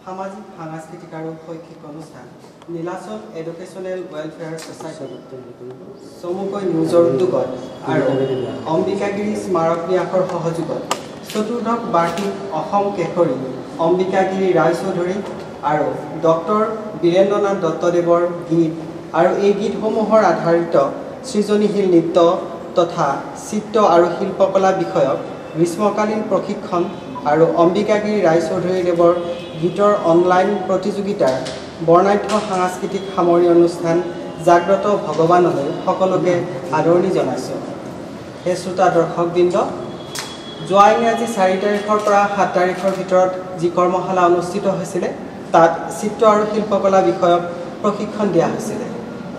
সামাজিক সাংস্কৃতিক আৰু শৈক্ষিক অনুষ্ঠান নীলাচল এডুকেশ্যনেল ৱেলফেয়াৰ ছ'চাইটি চমুকৈ নিউজৰ উদ্যোগত আৰু অম্বিকাগিৰি স্মাৰক ন্যাসৰ সহযোগত চতুৰ্দশ বাৰ্ষিক অসম কেশৰী অম্বিকাগিৰি ৰায়চৌধুৰী আৰু ডক্টৰ বীৰেন্দ্ৰনাথ দত্তদেৱৰ গীত আৰু এই গীতসমূহৰ আধাৰিত সৃজনীশীল নৃত্য তথা চিত্ৰ আৰু শিল্পকলা বিষয়ক গ্ৰীষ্মকালীন প্ৰশিক্ষণ আৰু অম্বিকাগিৰি ৰায়চৌধুৰীদেৱৰ গীতৰ অনলাইন প্ৰতিযোগিতাৰ বৰ্ণাঢ্য সাংস্কৃতিক সামৰণি অনুষ্ঠান জাগ্ৰত ভগৱানলৈ সকলোকে আদৰণি জনাইছোঁ। হে শ্ৰোতা দৰ্শকবৃন্দ, যোৱা ইংৰাজী 4 তাৰিখৰ পৰা 7 তাৰিখৰ ভিতৰত যি কৰ্মশালা অনুষ্ঠিত হৈছিলে তাত চিত্ৰ আৰু শিল্পকলা বিষয়ক প্ৰশিক্ষণ দিয়া হৈছিলে।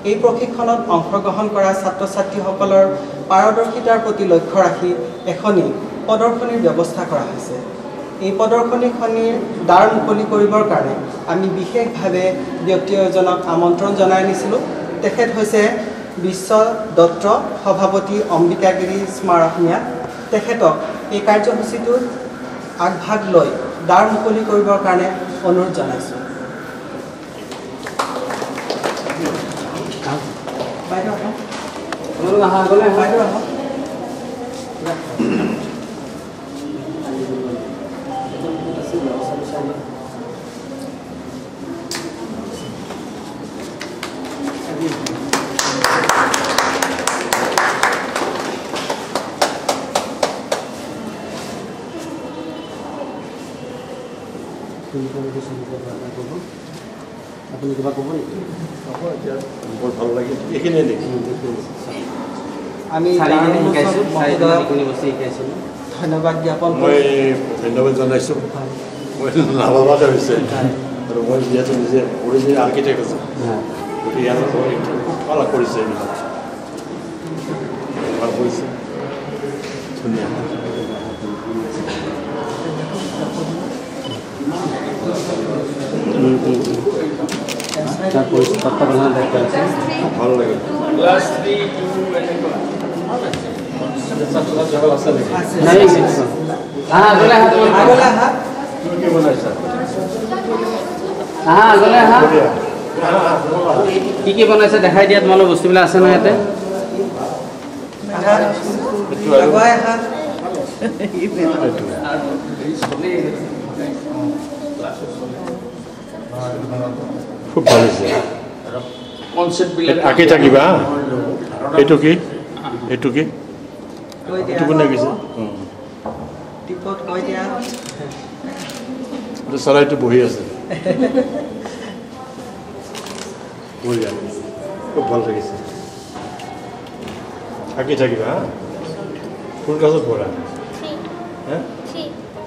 এই প্ৰশিক্ষণত অংশগ্ৰহণ কৰা ছাত্ৰ ছাত্ৰীসকলৰ পাৰদৰ্শিতাৰ প্ৰতি লক্ষ্য ৰাখি এখনি প্ৰদৰ্শনীৰ ব্যৱস্থা কৰা হৈছে। এই প্ৰদৰ্শনীখনিৰ দ্বাৰ মুকলি কৰিবৰ কাৰণে আমি বিশেষভাৱে ব্যক্তি এজনক আমন্ত্ৰণ জনাই আনিছিলোঁ। তেখেত হৈছে বিশ্ব দত্ত, সভাপতি অম্বিকাগিৰি স্মাৰক ন্যাস। তেখেতক এই কাৰ্যসূচীটোত আগভাগ লৈ দ্বাৰ মুকলি কৰিবৰ কাৰণে অনুৰোধ জনাইছোঁ। বাইদেউ আহক, বাইদেউ আহক। আপুনি কিবা ক'ব নেকি? বৰ ভাল লাগিল এইখিনিয়ে দেখি আমি ধন্যবাদ জ্ঞাপন মই ধন্যবাদ জনাইছোঁ। মই নাভাবাতে হৈছে আৰু মই যিহেতু নিজে অৰিজিনেল আৰ্কিটেক্ট আছোঁ গতিকে ইয়াত খুব ভাল কৰিছে, এইবিলাক ভাল কৰিছে, ধুনীয়া। ভাল লাগে। কি কি বনাইছে দেখাই দিয়া, তোমালোকৰ বস্তুবিলাক আছে নহয় ইয়াতে। খুব ভাল হৈছে। আঁকি থাকিবা। এইটো কি? এইটো কি? এইটো কোনে কৈছে? চৰাইটো বহি আছে। বঢ়িয়া, খুব ভাল লাগিছে। আঁকি থাকিবা হা। কোন ক্লাছত পঢ়া?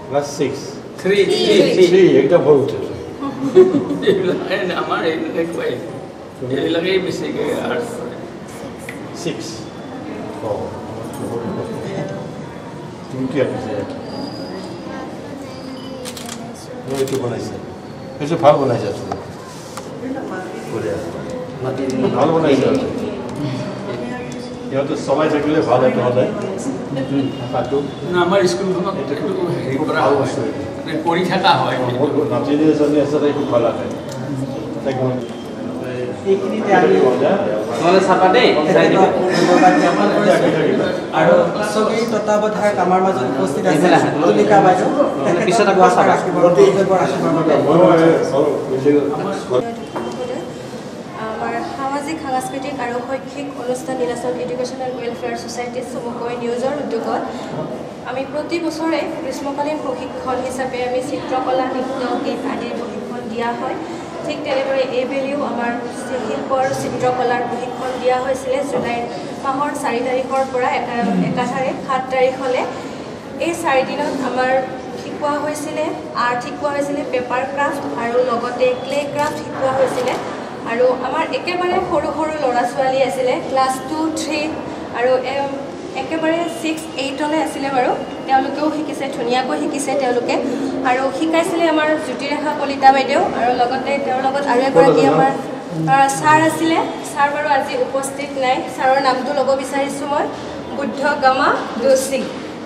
ক্লাছ 6। 3 একদম ভয় উঠে। আমাৰ এইবিলাকেই বেছিকৈ আৰ্টছ কৰে। 6 তুমি কি আঁকিছে? এইটো বনাইছে, সেইটো ভাল বনাইছে। ভাল বনাইছে। সিহঁতে চলাই থাকিলে ভাল এইটো হ'লে। আমাৰ স্কুলখনত হেৰি কৰা ভাল বস্তু কৰি থকা হয়। নাতিনী এজনী আছে, তাই খুব ভাল আঁকে। আৰু ছবিৰ তত্বাৱধায়ক আমাৰ মাজত উপস্থিত আছে তুলিকা বাইদেউ। আমাৰ সামাজিক সাংস্কৃতিক আৰু শৈক্ষিক অনুষ্ঠান নীলাচল এডুকেশ্যনেল ৱেলফেয়াৰ ছ'চাইটি চমুকৈ নিউজৰ উদ্যোগত আমি প্ৰতি বছৰে গ্ৰীষ্মকালীন প্ৰশিক্ষণ হিচাপে আমি চিত্ৰকলা, নৃত্য, গীত আদিৰ প্ৰশিক্ষণ দিয়া হয়। ঠিক তেনেদৰে এইবেলিও আমাৰ শিল্প আৰু চিত্ৰকলাৰ প্ৰশিক্ষণ দিয়া হৈছিলে জুলাই মাহৰ 4 তাৰিখৰ পৰা একাধাৰে 7 তাৰিখলৈ। এই 4 দিনত আমাৰ শিকোৱা হৈছিলে আৰ্ট, শিকোৱা হৈছিলে পেপাৰ ক্ৰাফ্ট আৰু লগতে ক্লে ক্ৰাফ্ট শিকোৱা হৈছিলে। আৰু আমাৰ একেবাৰে সৰু সৰু ল'ৰা ছোৱালী আছিলে, ক্লাছ 2, 3 আৰু একেবাৰে 6, 8লৈ আছিলে বাৰু। তেওঁলোকেও শিকিছে, ধুনীয়াকৈ শিকিছে তেওঁলোকে। আৰু শিকাইছিলে আমাৰ জ্যোতিৰেখা কলিতা বাইদেউ আৰু লগতে তেওঁৰ লগত আৰু এগৰাকী আমাৰ ছাৰ আছিলে। ছাৰ বাৰু আজি উপস্থিত নাই, ছাৰৰ নামটো ল'ব বিচাৰিছোঁ মই, বুদ্ধ গামা দোষী।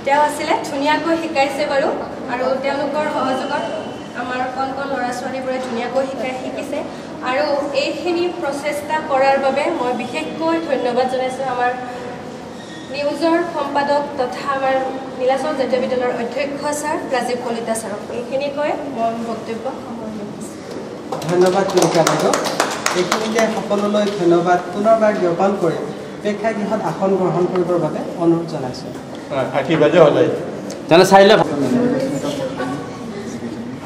তেওঁ আছিলে, ধুনীয়াকৈ শিকাইছে বাৰু। আৰু তেওঁলোকৰ সহযোগত আমাৰ কণ কণ ল'ৰা ছোৱালী ছোৱালীবোৰে ধুনীয়াকৈ শিকিছে আৰু এইখিনি প্ৰচেষ্টা কৰাৰ বাবে মই বিশেষকৈ ধন্যবাদ জনাইছোঁ আমাৰ নিউজৰ সম্পাদক তথা আমাৰ নীলাচল জাতীয় বিদ্যালয়ৰ অধ্যক্ষ ছাৰ ৰাজীৱ কলিতা ছাৰক। এইখিনি কৈ মই বক্তব্য সামৰণি মাৰিছোঁ। ধন্যবাদ তুলিকা বাইদেউ। এইখিনিতে সকলোলৈ ধন্যবাদ পুনৰবাৰ জ্ঞাপন কৰি প্ৰেক্ষাগৃহত আসন গ্ৰহণ কৰিবৰ বাবে অনুৰোধ জনাইছোঁ। আশীৰ্বাদে সদায় জানো চাইলে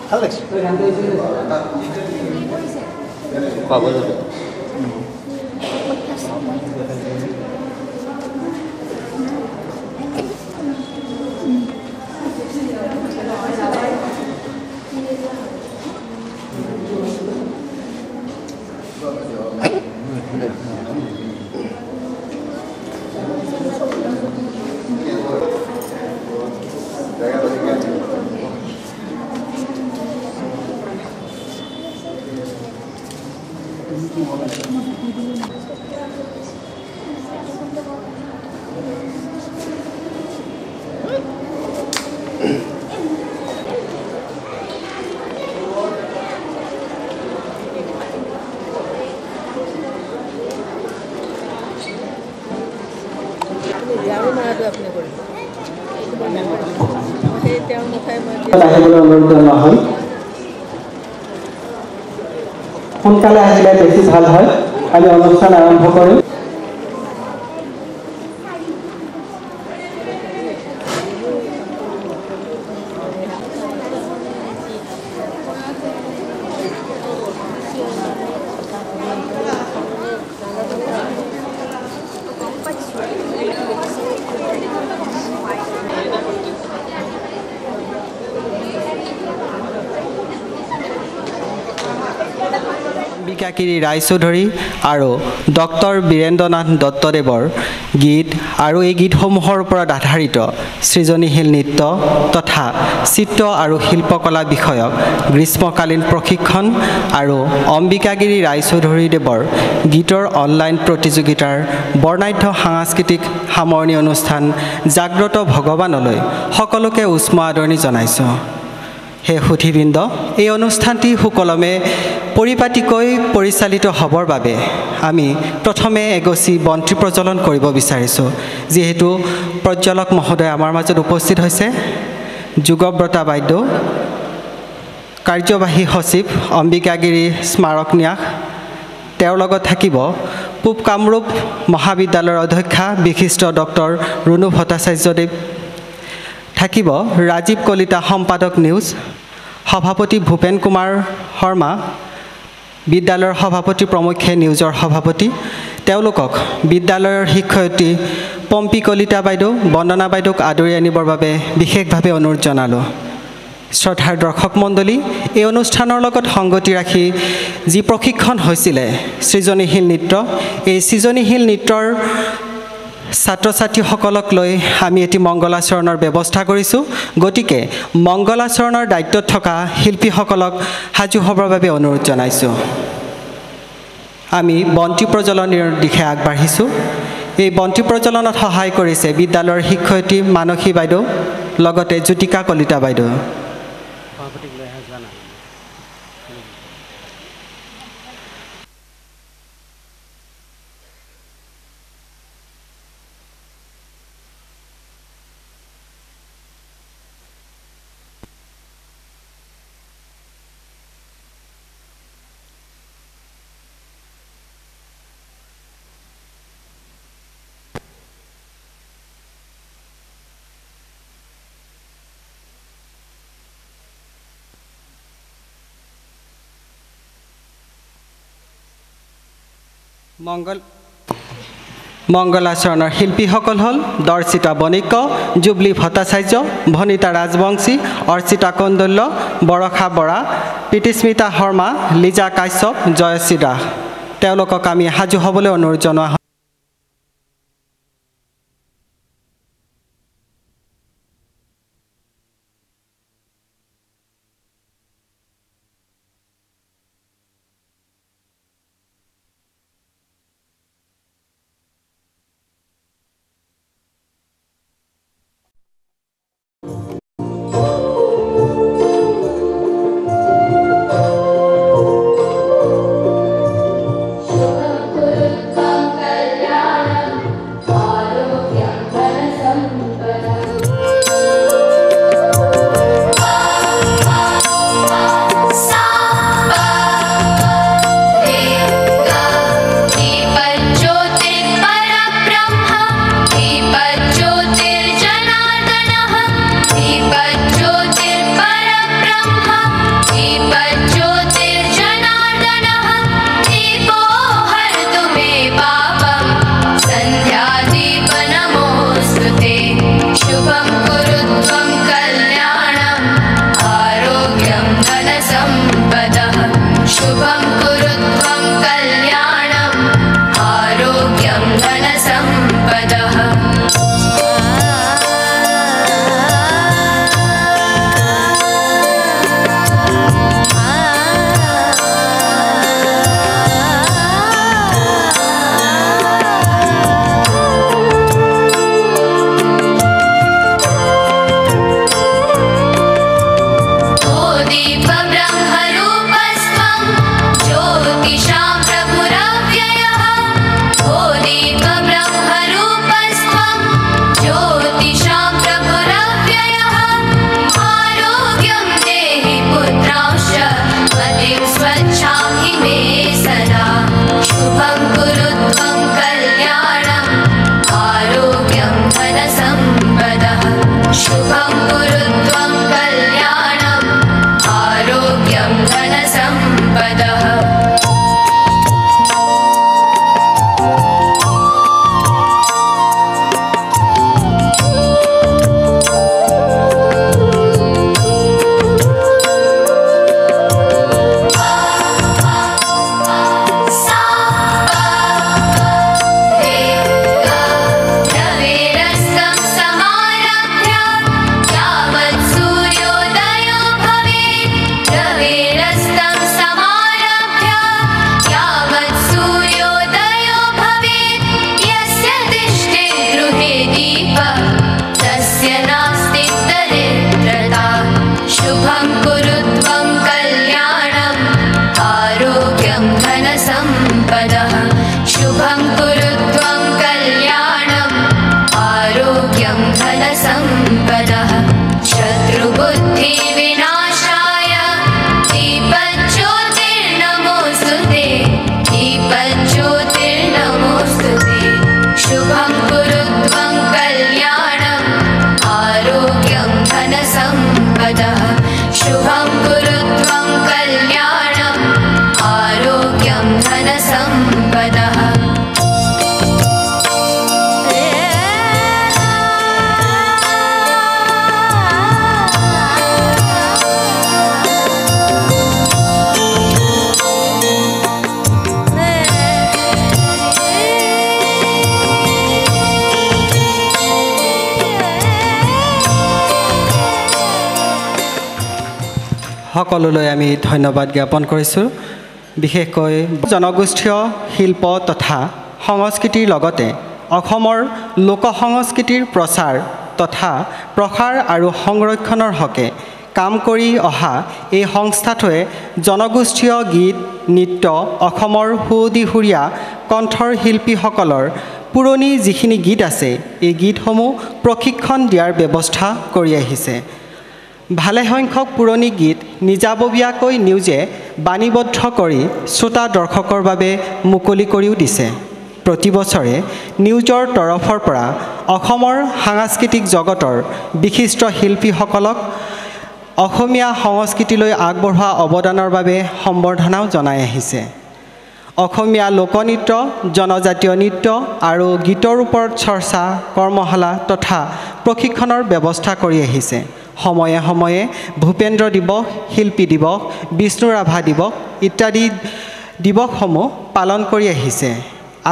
ভাল লাগিছে। পাব যাব সোনকালে আহিলে বেছি ভাল হয়। আমি অনুষ্ঠান আৰম্ভ কৰিম। অম্বিকাগিৰি ৰায়চৌধুৰী আৰু ডক্টৰ বীৰেন্দ্ৰনাথ দত্তদেৱৰ গীত আৰু এই গীতসমূহৰ ওপৰত আধাৰিত সৃজনীশীল নৃত্য তথা চিত্ৰ আৰু শিল্পকলা বিষয়ক গ্ৰীষ্মকালীন প্ৰশিক্ষণ আৰু অম্বিকাগিৰি ৰায়চৌধুৰীদেৱৰ গীতৰ অনলাইন প্ৰতিযোগিতাৰ বৰ্ণাঢ্য সাংস্কৃতিক সামৰণি অনুষ্ঠান জাগ্ৰত ভগৱানলৈ সকলোকে উষ্ম আদৰণি জনাইছোঁ। হে সুধীবৃন্দ, এই অনুষ্ঠানটি সুকলমে পৰিপাটিকৈ পৰিচালিত হ'বৰ বাবে আমি প্ৰথমে এগছি বন্তি প্ৰজ্বলন কৰিব বিচাৰিছোঁ। যিহেতু প্ৰজ্বলক মহোদয় আমাৰ মাজত উপস্থিত হৈছে, যুগব্ৰতা বাইদেউ, কাৰ্যবাহী সচিব অম্বিকাগিৰি স্মাৰক ন্যাস, তেওঁৰ লগত থাকিব পূব কামৰূপ মহাবিদ্যালয়ৰ অধ্যক্ষা বিশিষ্ট ডক্টৰ ৰুণু ভট্টাচাৰ্যদেৱ, থাকিব ৰাজীৱ কলিতা সম্পাদক নিউজ, সভাপতি ভূপেন কুমাৰ শৰ্মা বিদ্যালয়ৰ সভাপতি প্ৰমুখ্যে নিউজৰ সভাপতি, তেওঁলোকক বিদ্যালয়ৰ শিক্ষয়িত্ৰী পম্পী কলিতা বাইদেউ, বন্দনা বাইদেউক আদৰি আনিবৰ বাবে বিশেষভাৱে অনুৰোধ জনালোঁ। শ্ৰদ্ধাৰ দৰ্শক মণ্ডলী, এই অনুষ্ঠানৰ লগত সংগতি ৰাখি যি প্ৰশিক্ষণ হৈছিলে সৃজনীশীল নৃত্য, এই সৃজনীশীল নৃত্যৰ ছাত্ৰ ছাত্ৰীসকলক লৈ আমি এটি মংগলাচৰণৰ ব্যৱস্থা কৰিছোঁ। গতিকে মংগলাচৰণৰ দায়িত্বত থকা শিল্পীসকলক সাজু হ'বৰ বাবে অনুৰোধ জনাইছোঁ। আমি বন্তি প্ৰজ্বলনৰ দিশে আগবাঢ়িছোঁ। এই বন্তি প্ৰজ্বলনত সহায় কৰিছে বিদ্যালয়ৰ শিক্ষয়িত্ৰী মানসী বাইদেউ, লগতে জ্যোতিকা কলিতা বাইদেউ। মংগলাচৰণৰ শিল্পীসকল হ'ল দৰ্শিতা বণিক্য, জুবলি ভট্টাচাৰ্য, ভনিতা ৰাজবংশী, অৰ্চিতা কন্দল্য, বৰষা বৰা, প্ৰীতিস্মিতা শৰ্মা, লিজা কাশ্যপ, জয়শ্ৰী দাস। তেওঁলোকক আমি সাজু হ'বলৈ অনুৰোধ জনোৱা হয়। शुभं कुरु त्वं कल्याणम् आरोग्यं धनसम्पदः शुभं कुरु त्वं कल्याणम् आरोग्यं धनसम्पदः शुभं कुरु त्वं कल्याणम् आरोग्यं धनसम्पदः शुभं कुरु त्वं कल्याणम् आरोग्यं धनसम्पदः शत्रुबुद्धिविनाशाय दीपज्योतिर्नमोऽस्तुते दीपज्योतिर्नमोऽस्तुते शुभं कुरु त्वं कल्याणम् आरोग्यं धनसम्पदः शुभं कुरु त्वं कल्याणम् आरोग्यं धनसम्पदः সকলোলৈ আমি ধন্যবাদ জ্ঞাপন কৰিছোঁ বিশেষকৈ জনগোষ্ঠীয় শিল্প তথা সংস্কৃতিৰ লগতে অসমৰ লোক সংস্কৃতিৰ প্ৰচাৰ তথা প্ৰসাৰ আৰু সংৰক্ষণৰ হকে কাম কৰি অহা এই সংস্থাটোৱে জনগোষ্ঠীয় গীত নৃত্য অসমৰ সুদিহুৰীয়া কণ্ঠৰ শিল্পীসকলৰ পুৰণি যিখিনি গীত আছে এই গীতসমূহ প্ৰশিক্ষণ দিয়াৰ ব্যৱস্থা কৰি আহিছে ভালে সংখ্যক পুৰণি গীত নিজাববীয়াকৈ নিউজে বাণীবদ্ধ কৰি শ্ৰোতা দৰ্শকৰ বাবে মুকলি কৰিও দিছে প্ৰতি বছৰে নিউজৰ তৰফৰ পৰা অসমৰ সাংস্কৃতিক জগতৰ বিশিষ্ট শিল্পীসকলক অসমীয়া সংস্কৃতিলৈ আগবঢ়োৱা অৱদানৰ বাবে সম্বৰ্ধনাও জনাই আহিছে অসমীয়া লোকনৃত্য জনজাতীয় নৃত্য আৰু গীতৰ ওপৰত চৰ্চা কৰ্মশালা তথা প্ৰশিক্ষণৰ ব্যৱস্থা কৰি আহিছে সময়ে সময়ে ভূপেন্দ্ৰ দিৱস শিল্পী দিৱস বিষ্ণু ৰাভা দিৱস ইত্যাদি দিৱসসমূহ পালন কৰি আহিছে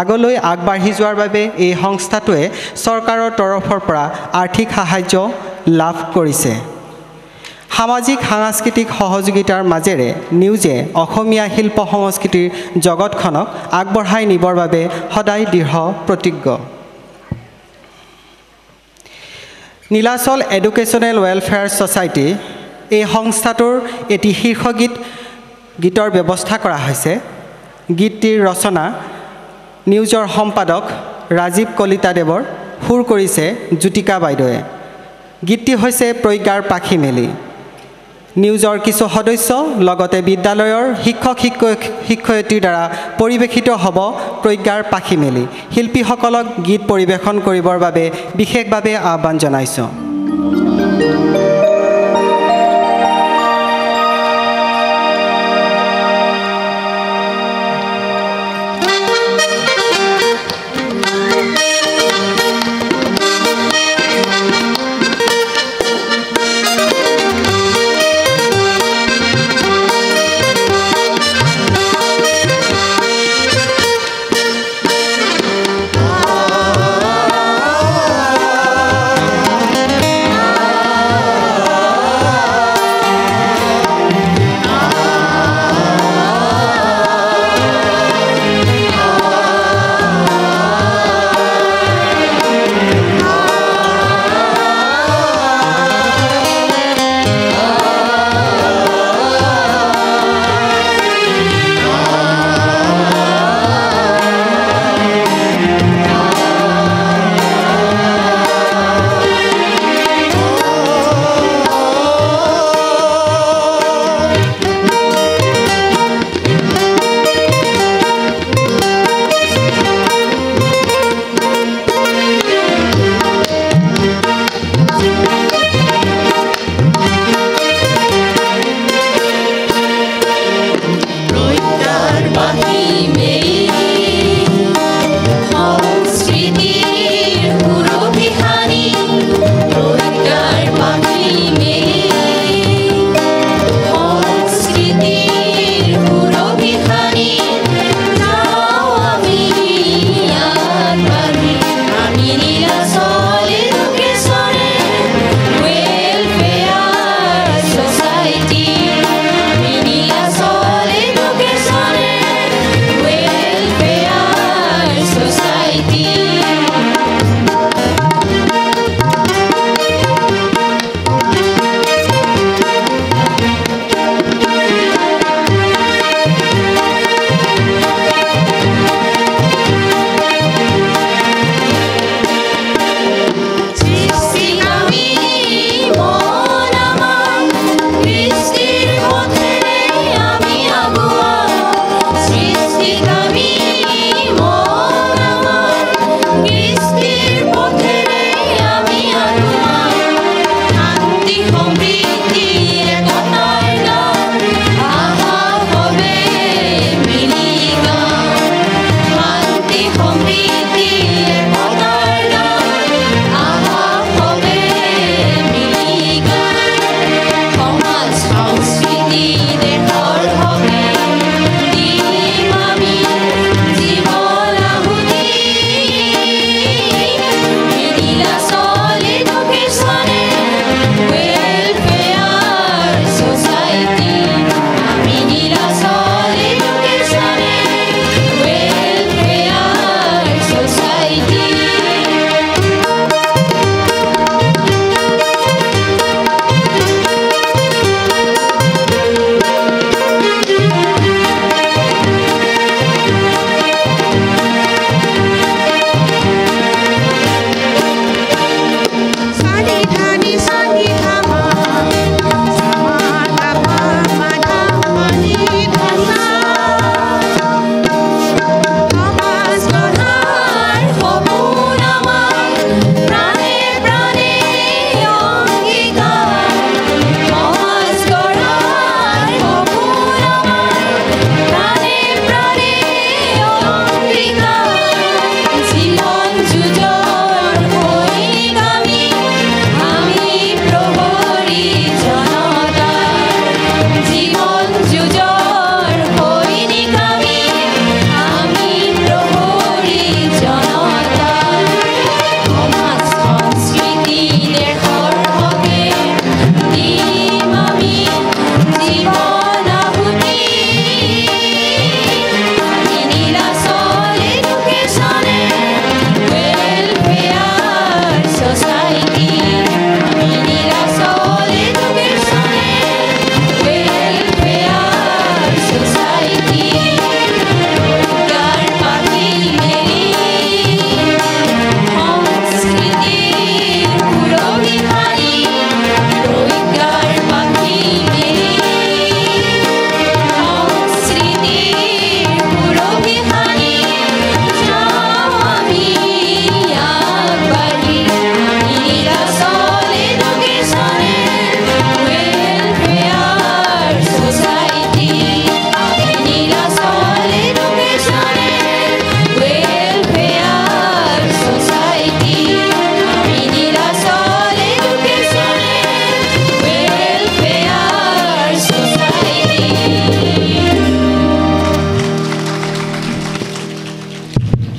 আগলৈ আগবাঢ়ি যোৱাৰ বাবে এই সংস্থাটোৱে চৰকাৰৰ তৰফৰ পৰা আৰ্থিক সাহায্য লাভ কৰিছে সামাজিক সাংস্কৃতিক সহযোগিতাৰ মাজেৰে নিউজে অসমীয়া শিল্প সংস্কৃতিৰ জগতখনক আগবঢ়াই নিবৰ বাবে সদায় দৃঢ় প্ৰতিজ্ঞ নীলাচল এডুকেশ্যনেল ৱেলফেয়াৰ ছ'চাইটি এই সংস্থাটোৰ এটি শীৰ্ষগীত গীতৰ ব্যৱস্থা কৰা হৈছে গীতটিৰ ৰচনা নিউজৰ সম্পাদক ৰাজীৱ কলিতাদেৱৰ সুৰ কৰিছে জ্যোতিকা বাইদেৱে গীতটি হৈছে প্ৰজ্ঞাৰ পাখি মেলি নিউজৰ কিছু সদস্য লগতে বিদ্যালয়ৰ শিক্ষক শিক্ষয়িত্ৰীৰ দ্বাৰা পৰিৱেশিত হ'ব প্ৰজ্ঞাৰ পাখি মেলি শিল্পীসকলক গীত পৰিৱেশন কৰিবৰ বাবে বিশেষভাৱে আহ্বান জনাইছোঁ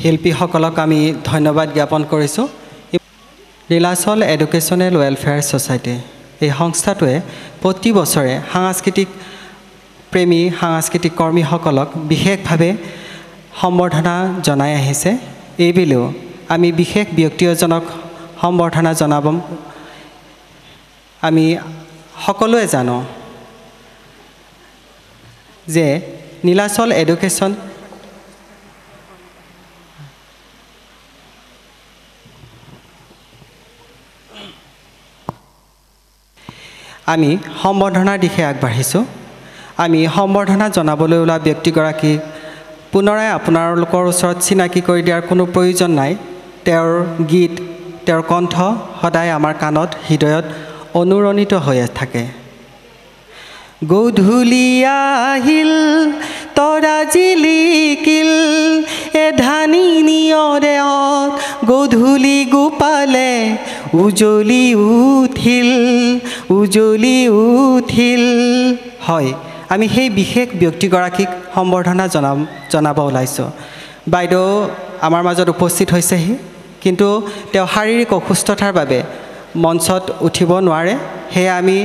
শিল্পীসকলক আমি ধন্যবাদ জ্ঞাপন কৰিছোঁ। নীলাচল এডুকেশ্যনেল ৱেলফেয়াৰ ছ'চাইটি এই সংস্থাটোৱে প্ৰতি বছৰে সাংস্কৃতিক প্ৰেমী সাংস্কৃতিক কৰ্মীসকলক বিশেষভাৱে সম্বৰ্ধনা জনাই আহিছে। এইবুলিও আমি বিশেষ ব্যক্তি এজনক সম্বৰ্ধনা জনাব। আমি সকলোৱে জানো যে নীলাচল এডুকেশ্যন আমি সম্বৰ্ধনাৰ দিশে আগবাঢ়িছোঁ। আমি সম্বৰ্ধনা জনাবলৈ ওলোৱা ব্যক্তিগৰাকীক পুনৰাই আপোনালোকৰ ওচৰত চিনাকি কৰি দিয়াৰ কোনো প্ৰয়োজন নাই। তেওঁৰ গীত তেওঁৰ কণ্ঠ সদায় আমাৰ কাণত হৃদয়ত অনুৰণিত হৈ থাকে। গধূলি আহিল তৰা জিলিকিল এধানি নিয়ৰেত গধূলি গোপালে উজলি উঠিল। হয়, আমি সেই বিশেষ ব্যক্তিগৰাকীক সম্বৰ্ধনা জনাব ওলাইছোঁ। বাইদেউ আমাৰ মাজত উপস্থিত হৈছেহি, কিন্তু তেওঁ শাৰীৰিক অসুস্থতাৰ বাবে মঞ্চত উঠিব নোৱাৰে। সেয়ে আমি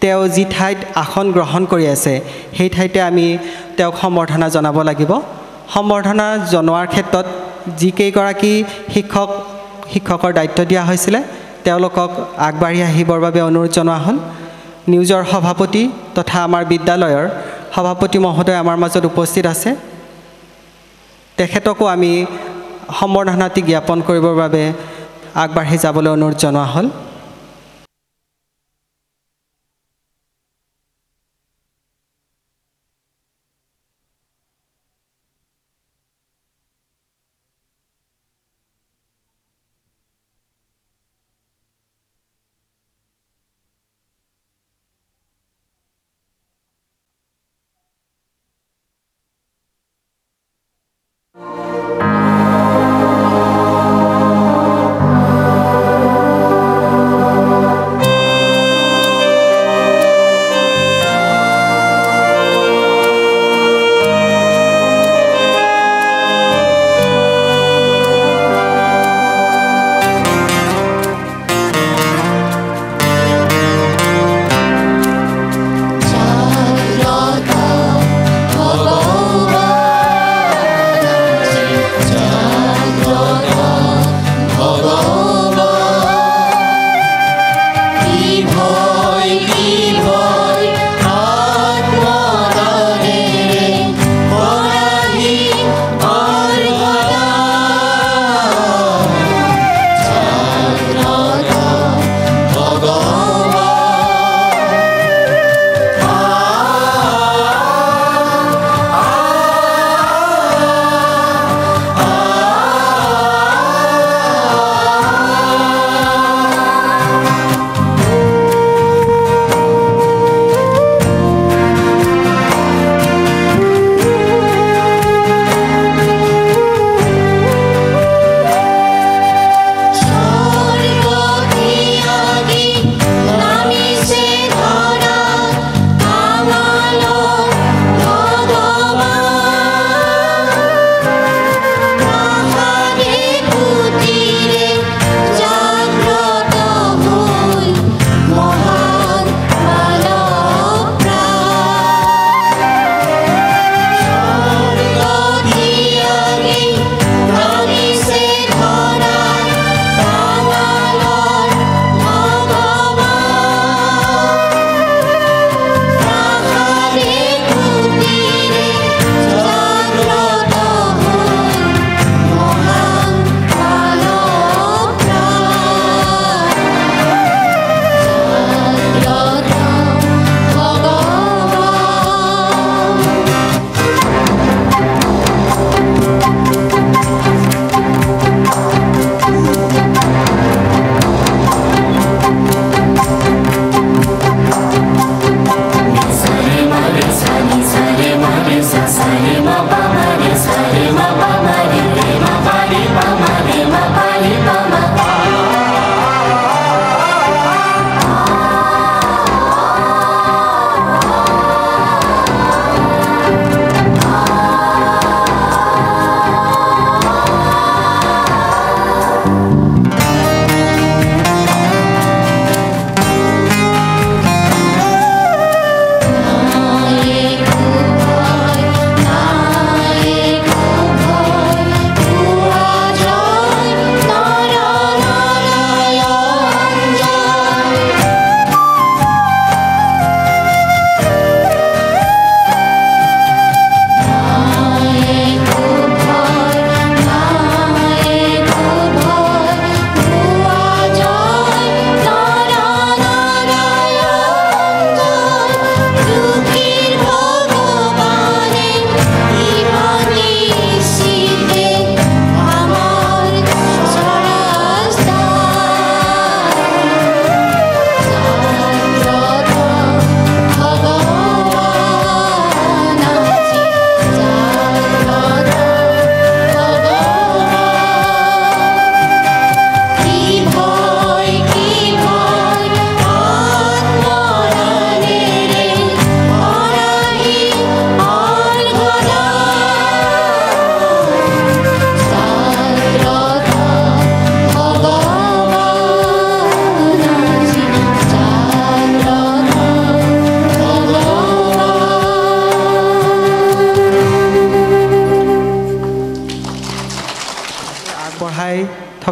তেওঁ যি ঠাইত আসন গ্ৰহণ কৰি আছে সেই ঠাইতে আমি তেওঁক সম্বৰ্ধনা জনাব লাগিব। সম্বৰ্ধনা জনোৱাৰ ক্ষেত্ৰত যিকেইগৰাকী শিক্ষকৰ দায়িত্ব দিয়া হৈছিলে তেওঁলোকক আগবাঢ়ি আহিবৰ বাবে অনুৰোধ জনোৱা হ'ল। নিউজৰ সভাপতি তথা আমাৰ বিদ্যালয়ৰ সভাপতি মহোদয় আমাৰ মাজত উপস্থিত আছে। তেখেতকো আমি সম্বৰ্ধনাটি জ্ঞাপন কৰিবৰ বাবে আগবাঢ়ি যাবলৈ অনুৰোধ জনোৱা হ'ল।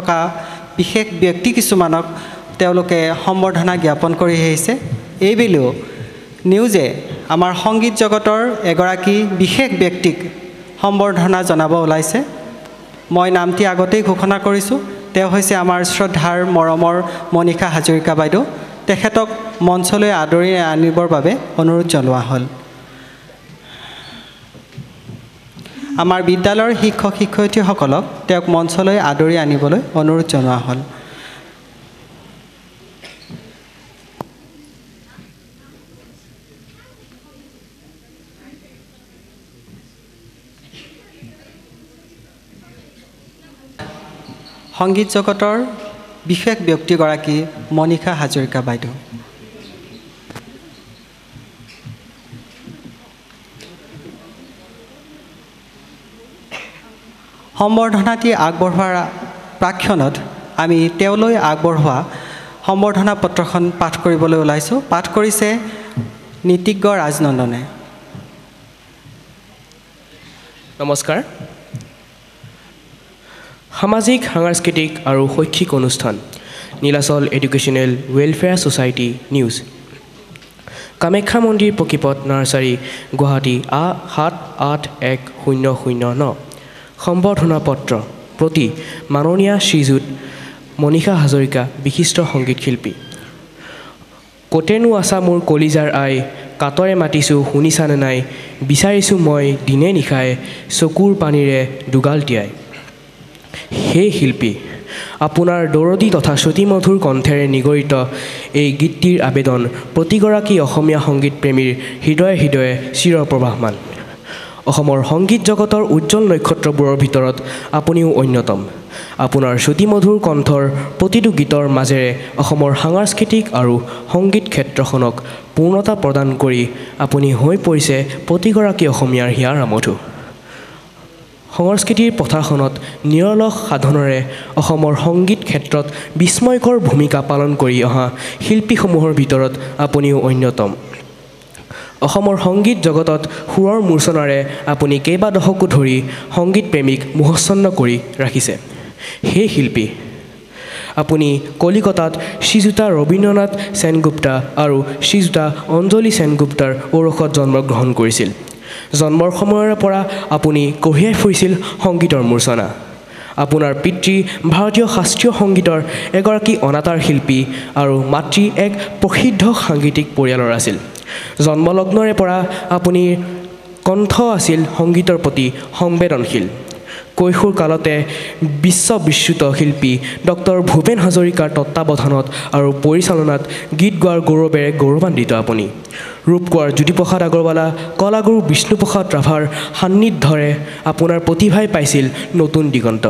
থকা বিশেষ ব্যক্তি কিছুমানক তেওঁলোকে সম্বৰ্ধনা জ্ঞাপন কৰি আহিছে। এইবেলিও নিউজে আমাৰ সংগীত জগতৰ এগৰাকী বিশেষ ব্যক্তিক সম্বৰ্ধনা জনাব ওলাইছে। মই নামটি আগতেই ঘোষণা কৰিছোঁ। তেওঁ হৈছে আমাৰ শ্ৰদ্ধাৰ মৰমৰ মণিষা হাজৰিকা বাইদেউ। তেখেতক মঞ্চলৈ আদৰি আনিবৰ বাবে অনুৰোধ জনোৱা হ'ল। আমাৰ বিদ্যালয়ৰ শিক্ষক শিক্ষয়িত্ৰীসকলক তেওঁক মঞ্চলৈ আদৰি আনিবলৈ অনুৰোধ জনোৱা হ'ল। সংগীত জগতৰ বিশেষ ব্যক্তিগৰাকী মণিষা হাজৰিকা বাইদেউ। সম্বৰ্ধনাটি আগবঢ়োৱাৰ প্ৰাক্ষণত আমি তেওঁলৈ আগবঢ়োৱা সম্বৰ্ধনা পত্ৰখন পাঠ কৰিবলৈ ওলাইছোঁ। পাঠ কৰিছে নীতিজ্ঞ ৰাজনন্দনে। নমস্কাৰ। সামাজিক সাংস্কৃতিক আৰু শৈক্ষিক অনুষ্ঠান Nilachal educational welfare society news Kamakhya মন্দিৰ পকীপথ নাৰ্চাৰী গুৱাহাটী 78109 সম্বৰ্ধনা পত্ৰ প্ৰতি মাননীয়া শ্ৰীযুত মণিষা হাজৰিকা বিশিষ্ট সংগীত শিল্পী। কতেনো আছা মোৰ কলিজাৰ আই, কাতৰে মাতিছোঁ শুনিছানে নাই, বিচাৰিছোঁ মই দিনে নিশাই চকুৰ পানীৰে দুগাল তিয়াই। হে শিল্পী, আপোনাৰ দৰদী তথা শ্ৰুতিমধুৰ কণ্ঠেৰে নিগৰিত এই গীতটিৰ আবেদন প্ৰতিগৰাকী অসমীয়া সংগীত প্ৰেমীৰ হৃদয়ে হৃদয়ে চিৰপ্ৰবাহমান। অসমৰ সংগীত জগতৰ উজ্জ্বল নক্ষত্ৰবোৰৰ ভিতৰত আপুনিও অন্যতম। আপোনাৰ শ্ৰুতিমধুৰ কণ্ঠৰ প্ৰতিটো গীতৰ মাজেৰে অসমৰ সাংস্কৃতিক আৰু সংগীত ক্ষেত্ৰখনক পূৰ্ণতা প্ৰদান কৰি আপুনি হৈ পৰিছে প্ৰতিগৰাকী অসমীয়াৰ হিয়াৰ আমঠু। সংস্কৃতিৰ পথাৰখনত নিৰলস সাধনেৰে অসমৰ সংগীত ক্ষেত্ৰত বিস্ময়কৰ ভূমিকা পালন কৰি অহা শিল্পীসমূহৰ ভিতৰত আপুনিও অন্যতম। অসমৰ সংগীত জগতত সুৰৰ মূৰ্ছনাৰে আপুনি কেইবা দশকো ধৰি সংগীত প্ৰেমীক মোহাচ্ছন্ন কৰি ৰাখিছে। সেই শিল্পী, আপুনি কলিকতাত শ্ৰীযুতা ৰবীন্দ্ৰনাথ সেনগুপ্তা আৰু শ্ৰীযুতা অঞ্জলি সেনগুপ্তাৰ ঔৰসত জন্মগ্ৰহণ কৰিছিল। জন্মৰ সময়ৰে পৰা আপুনি কঢ়িয়াই ফুৰিছিল সংগীতৰ মূৰ্ছনা। আপোনাৰ পিতৃ ভাৰতীয় শাস্ত্ৰীয় সংগীতৰ এগৰাকী অনাতাঁৰ শিল্পী আৰু মাতৃ এক প্ৰসিদ্ধ সাংগীতিক পৰিয়ালৰ আছিল। জন্মলগ্নৰে পৰা আপুনি কণ্ঠ আছিল সংগীতৰ প্ৰতি সংবেদনশীল। কৈশোৰ কালতে বিশ্ববিশ্ৰুত শিল্পী ডক্টৰ ভূপেন হাজৰিকাৰ তত্বাৱধানত আৰু পৰিচালনাত গীত গোৱাৰ গৌৰৱেৰে গৌৰৱান্বিত আপুনি। ৰূপকোঁৱৰ জ্যোতিপ্ৰসাদ আগৰৱালা, কলাগুৰু বিষ্ণুপ্ৰসাদ ৰাভাৰ সান্নিধ্যৰে আপোনাৰ প্ৰতিভাই পাইছিল নতুন দিগন্ত।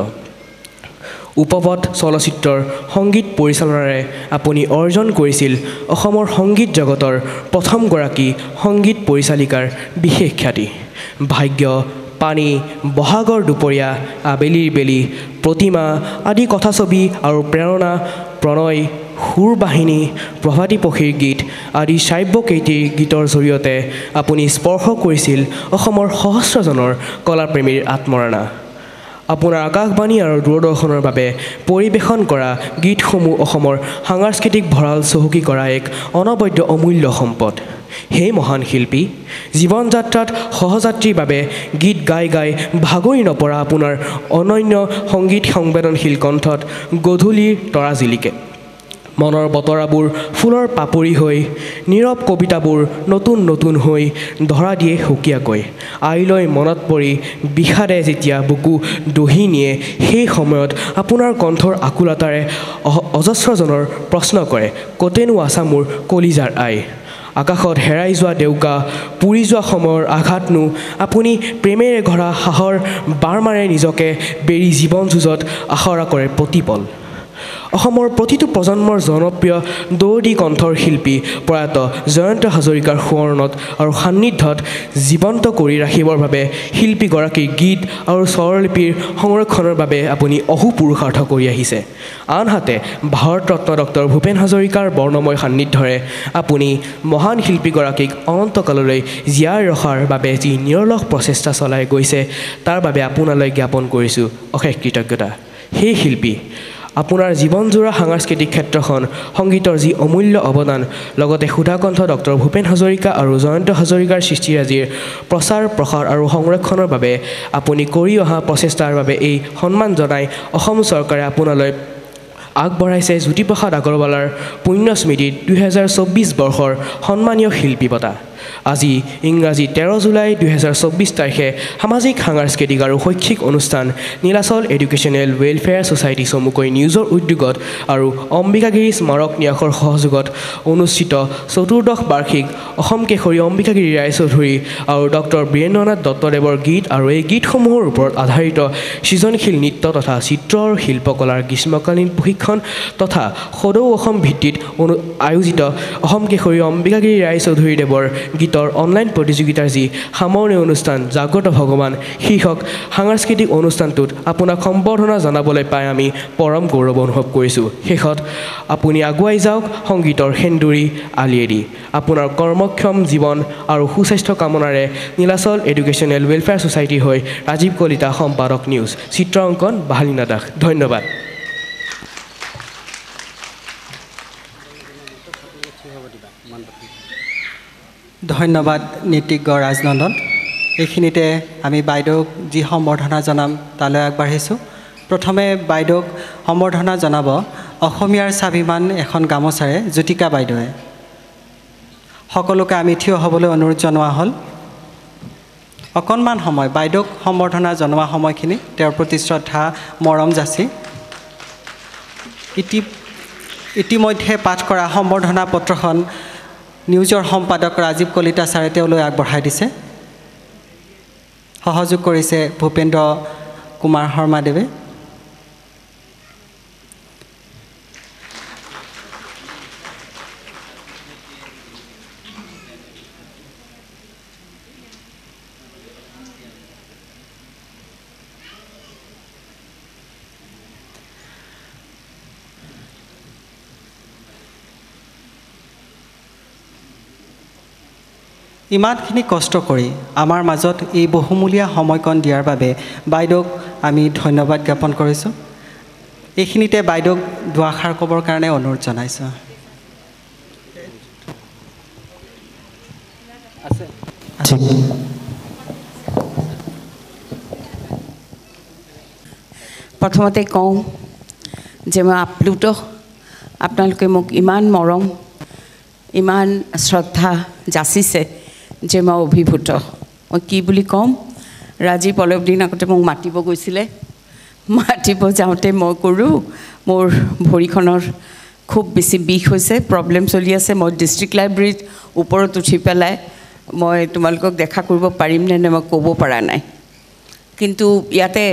উপপথ চলচ্চিত্ৰৰ সংগীত পৰিচালনাৰে আপুনি অৰ্জন কৰিছিল অসমৰ সংগীত জগতৰ প্ৰথমগৰাকী সংগীত পৰিচালিকাৰ বিশেষ খ্যাতি। ভাগ্য, পানী, বহাগৰ দুপৰীয়া, আবেলিৰ বেলি, প্ৰতিমা আদি কথাছবি আৰু প্ৰেৰণা, প্ৰণয়, সুৰ বাহিনী, প্ৰভাতী পক্ষীৰ গীত আদি শ্ৰাব্যকেইটিৰ গীতৰ জৰিয়তে আপুনি স্পৰ্শ কৰিছিল অসমৰ সহস্ৰজনৰ কলাপ্ৰেমীৰ আত্মৰাণা। আপোনাৰ আকাশবাণী আৰু দূৰদৰ্শনৰ বাবে পৰিৱেশন কৰা গীতসমূহ অসমৰ সাংস্কৃতিক ভঁৰাল চহকী কৰা এক অনবদ্য অমূল্য সম্পদ। সেই মহান শিল্পী, জীৱন যাত্ৰাত সহযাত্ৰীৰ বাবে গীত গাই গাই ভাগৰি নপৰা আপোনাৰ অনন্য সংগীত সংবেদনশীল কণ্ঠত গধূলিৰ তৰা জিলিকে। মনৰ বতৰাবোৰ ফুলৰ পাপৰি হৈ, নীৰৱ কবিতাবোৰ নতুন নতুন হৈ ধৰা দিয়ে সুকীয়াকৈ। আইলৈ মনত পৰি বিষাদে যেতিয়া বুকু দহি নিয়ে, সেই সময়ত আপোনাৰ কণ্ঠৰ আকুলতাৰে অজস্ৰজনৰ প্ৰশ্ন কৰে, কতেনো আছা মোৰ কলিজাৰ আই। আকাশত হেৰাই যোৱা ডেউকা, পুৰি যোৱা সময়ৰ আঘাতনো আপুনি প্ৰেমেৰে ঘৰা সাহৰ বাৰমাৰে নিজকে বেৰি জীৱন যুঁজত আখৰা কৰে প্ৰতিপল। অসমৰ প্ৰতিটো প্ৰজন্মৰ জনপ্ৰিয় দৌৰদী কণ্ঠৰ শিল্পী প্ৰয়াত জয়ন্ত হাজৰিকাৰ সোঁৱৰণত আৰু সান্নিধ্যত জীৱন্ত কৰি ৰাখিবৰ বাবে শিল্পীগৰাকীৰ গীত আৰু স্বৰলিপিৰ সংৰক্ষণৰ বাবে আপুনি অহু পুৰুষাৰ্থ কৰি আহিছে। আনহাতে ভাৰতৰত্ন ডক্টৰ ভূপেন হাজৰিকাৰ বৰ্ণময় সান্নিধ্যৰে আপুনি মহান শিল্পীগৰাকীক অনন্তকাললৈ জীয়াই ৰখাৰ বাবে যি নিৰলস প্ৰচেষ্টা চলাই গৈছে, তাৰ বাবে আপোনালৈ জ্ঞাপন কৰিছোঁ অশেষ কৃতজ্ঞতা। সেই শিল্পী, আপোনাৰ জীৱনজোৰা সাংস্কৃতিক ক্ষেত্ৰখন সংগীতৰ যি অমূল্য অৱদান লগতে সুধাকণ্ঠ ডক্টৰ ভূপেন হাজৰিকা আৰু জয়ন্ত হাজৰিকাৰ সৃষ্টিৰাজিৰ প্ৰচাৰ প্ৰসাৰ আৰু সংৰক্ষণৰ বাবে আপুনি কৰি অহা প্ৰচেষ্টাৰ বাবে এই সন্মান জনাই অসম চৰকাৰে আপোনালৈ আগবঢ়াইছে জ্যোতিপ্ৰসাদ আগৰৱালাৰ পুণ্য স্মৃতিত 2024 বৰ্ষৰ সন্মানীয় শিল্পী বঁটা। আজি ইংৰাজী 13 জুলাই 2024 তাৰিখে সামাজিক সাংস্কৃতিক আৰু শৈক্ষিক অনুষ্ঠান নীলাচল এডুকেশ্যনেল ৱেলফেয়াৰ ছ'চাইটি চমুকৈ নিউজৰ উদ্যোগত আৰু অম্বিকাগিৰি স্মাৰক ন্যাসৰ সহযোগত অনুষ্ঠিত ৪ৰ্থ বাৰ্ষিক অসম কেশৰী অম্বিকাগিৰি ৰায়চৌধুৰী আৰু ডক্টৰ বীৰেন্দ্ৰনাথ দত্তদেৱৰ গীত আৰু এই গীতসমূহৰ ওপৰত আধাৰিত সৃজনশীল নৃত্য তথা চিত্ৰ আৰু শিল্পকলাৰ গ্ৰীষ্মকালীন প্ৰশিক্ষণ তথা সদৌ অসম ভিত্তিত আয়োজিত অসম কেশৰী অম্বিকাগিৰি ৰায়চৌধুৰীদেৱৰ গীতৰ অনলাইন প্ৰতিযোগিতাৰ যি সামৰণি অনুষ্ঠান জাগ্ৰত ভগৱান শীৰ্ষক সাংস্কৃতিক অনুষ্ঠানটোত আপোনাক সম্বৰ্ধনা জনাবলৈ পাই আমি পৰম গৌৰৱ অনুভৱ কৰিছোঁ। শেষত আপুনি আগুৱাই যাওক সংগীতৰ সেন্দুৰী আলিয়েদি। আপোনাৰ কৰ্মক্ষম জীৱন আৰু সুস্বাস্থ্য কামনাৰে নীলাচল এডুকেশ্যনেল ৱেলফেয়াৰ ছ'চাইটিৰ হৈ ৰাজীৱ কলিতা, সম্পাদক নিউজ, চিত্ৰ অংকন বাহালিনা দাস। ধন্যবাদ। ধন্যবাদ নীতিজ্ঞ ৰাজনন্দন। এইখিনিতে আমি বাইদেউক যি সম্বৰ্ধনা জনাম তালৈ আগবাঢ়িছোঁ। প্ৰথমে বাইদেউক সম্বৰ্ধনা জনাব অসমীয়াৰ স্বাভিমান এখন গামোচাৰে জ্যোতিকা বাইদেৱে। সকলোকে আমি থিয় হ'বলৈ অনুৰোধ জনোৱা হ'ল। অকণমান সময় বাইদেউক সম্বৰ্ধনা জনোৱা সময়খিনি তেওঁৰ প্ৰতি শ্ৰদ্ধা মৰম যাচি ইতিমধ্যে পাঠ কৰা সম্বৰ্ধনা পত্ৰখন নিউজৰ সম্পাদক ৰাজীৱ কলিতা ছাৰে তেওঁলৈ আগবঢ়াই দিছে। সহযোগ কৰিছে ভূপেন্দ্ৰ কুমাৰ শৰ্মাদেৱে। ইমানখিনি কষ্ট কৰি আমাৰ মাজত এই বহুমূলীয়া সময়কণ দিয়াৰ বাবে বাইদেউক আমি ধন্যবাদ জ্ঞাপন কৰিছোঁ। এইখিনিতে বাইদেউক দুআষাৰ ক'বৰ কাৰণে অনুৰোধ জনাইছোঁ। প্ৰথমতে কওঁ যে মই আপ্লুত, আপোনালোকে মোক ইমান মৰম ইমান শ্ৰদ্ধা যাচিছে যে মই অভিভূত। মই কি বুলি ক'ম, ৰাজীৱ অলপ দিন আগতে মোক মাতিব গৈছিলে। মাতিব যাওঁতে মই কৰোঁ মোৰ ভৰিখনৰ খুব বেছি বিষ হৈছে, প্ৰব্লেম চলি আছে। মই ডিষ্ট্ৰিক্ট লাইব্ৰেৰীত ওপৰত উঠি পেলাই মই তোমালোকক দেখা কৰিব পাৰিমনে নে মই ক'ব পৰা নাই। কিন্তু ইয়াতে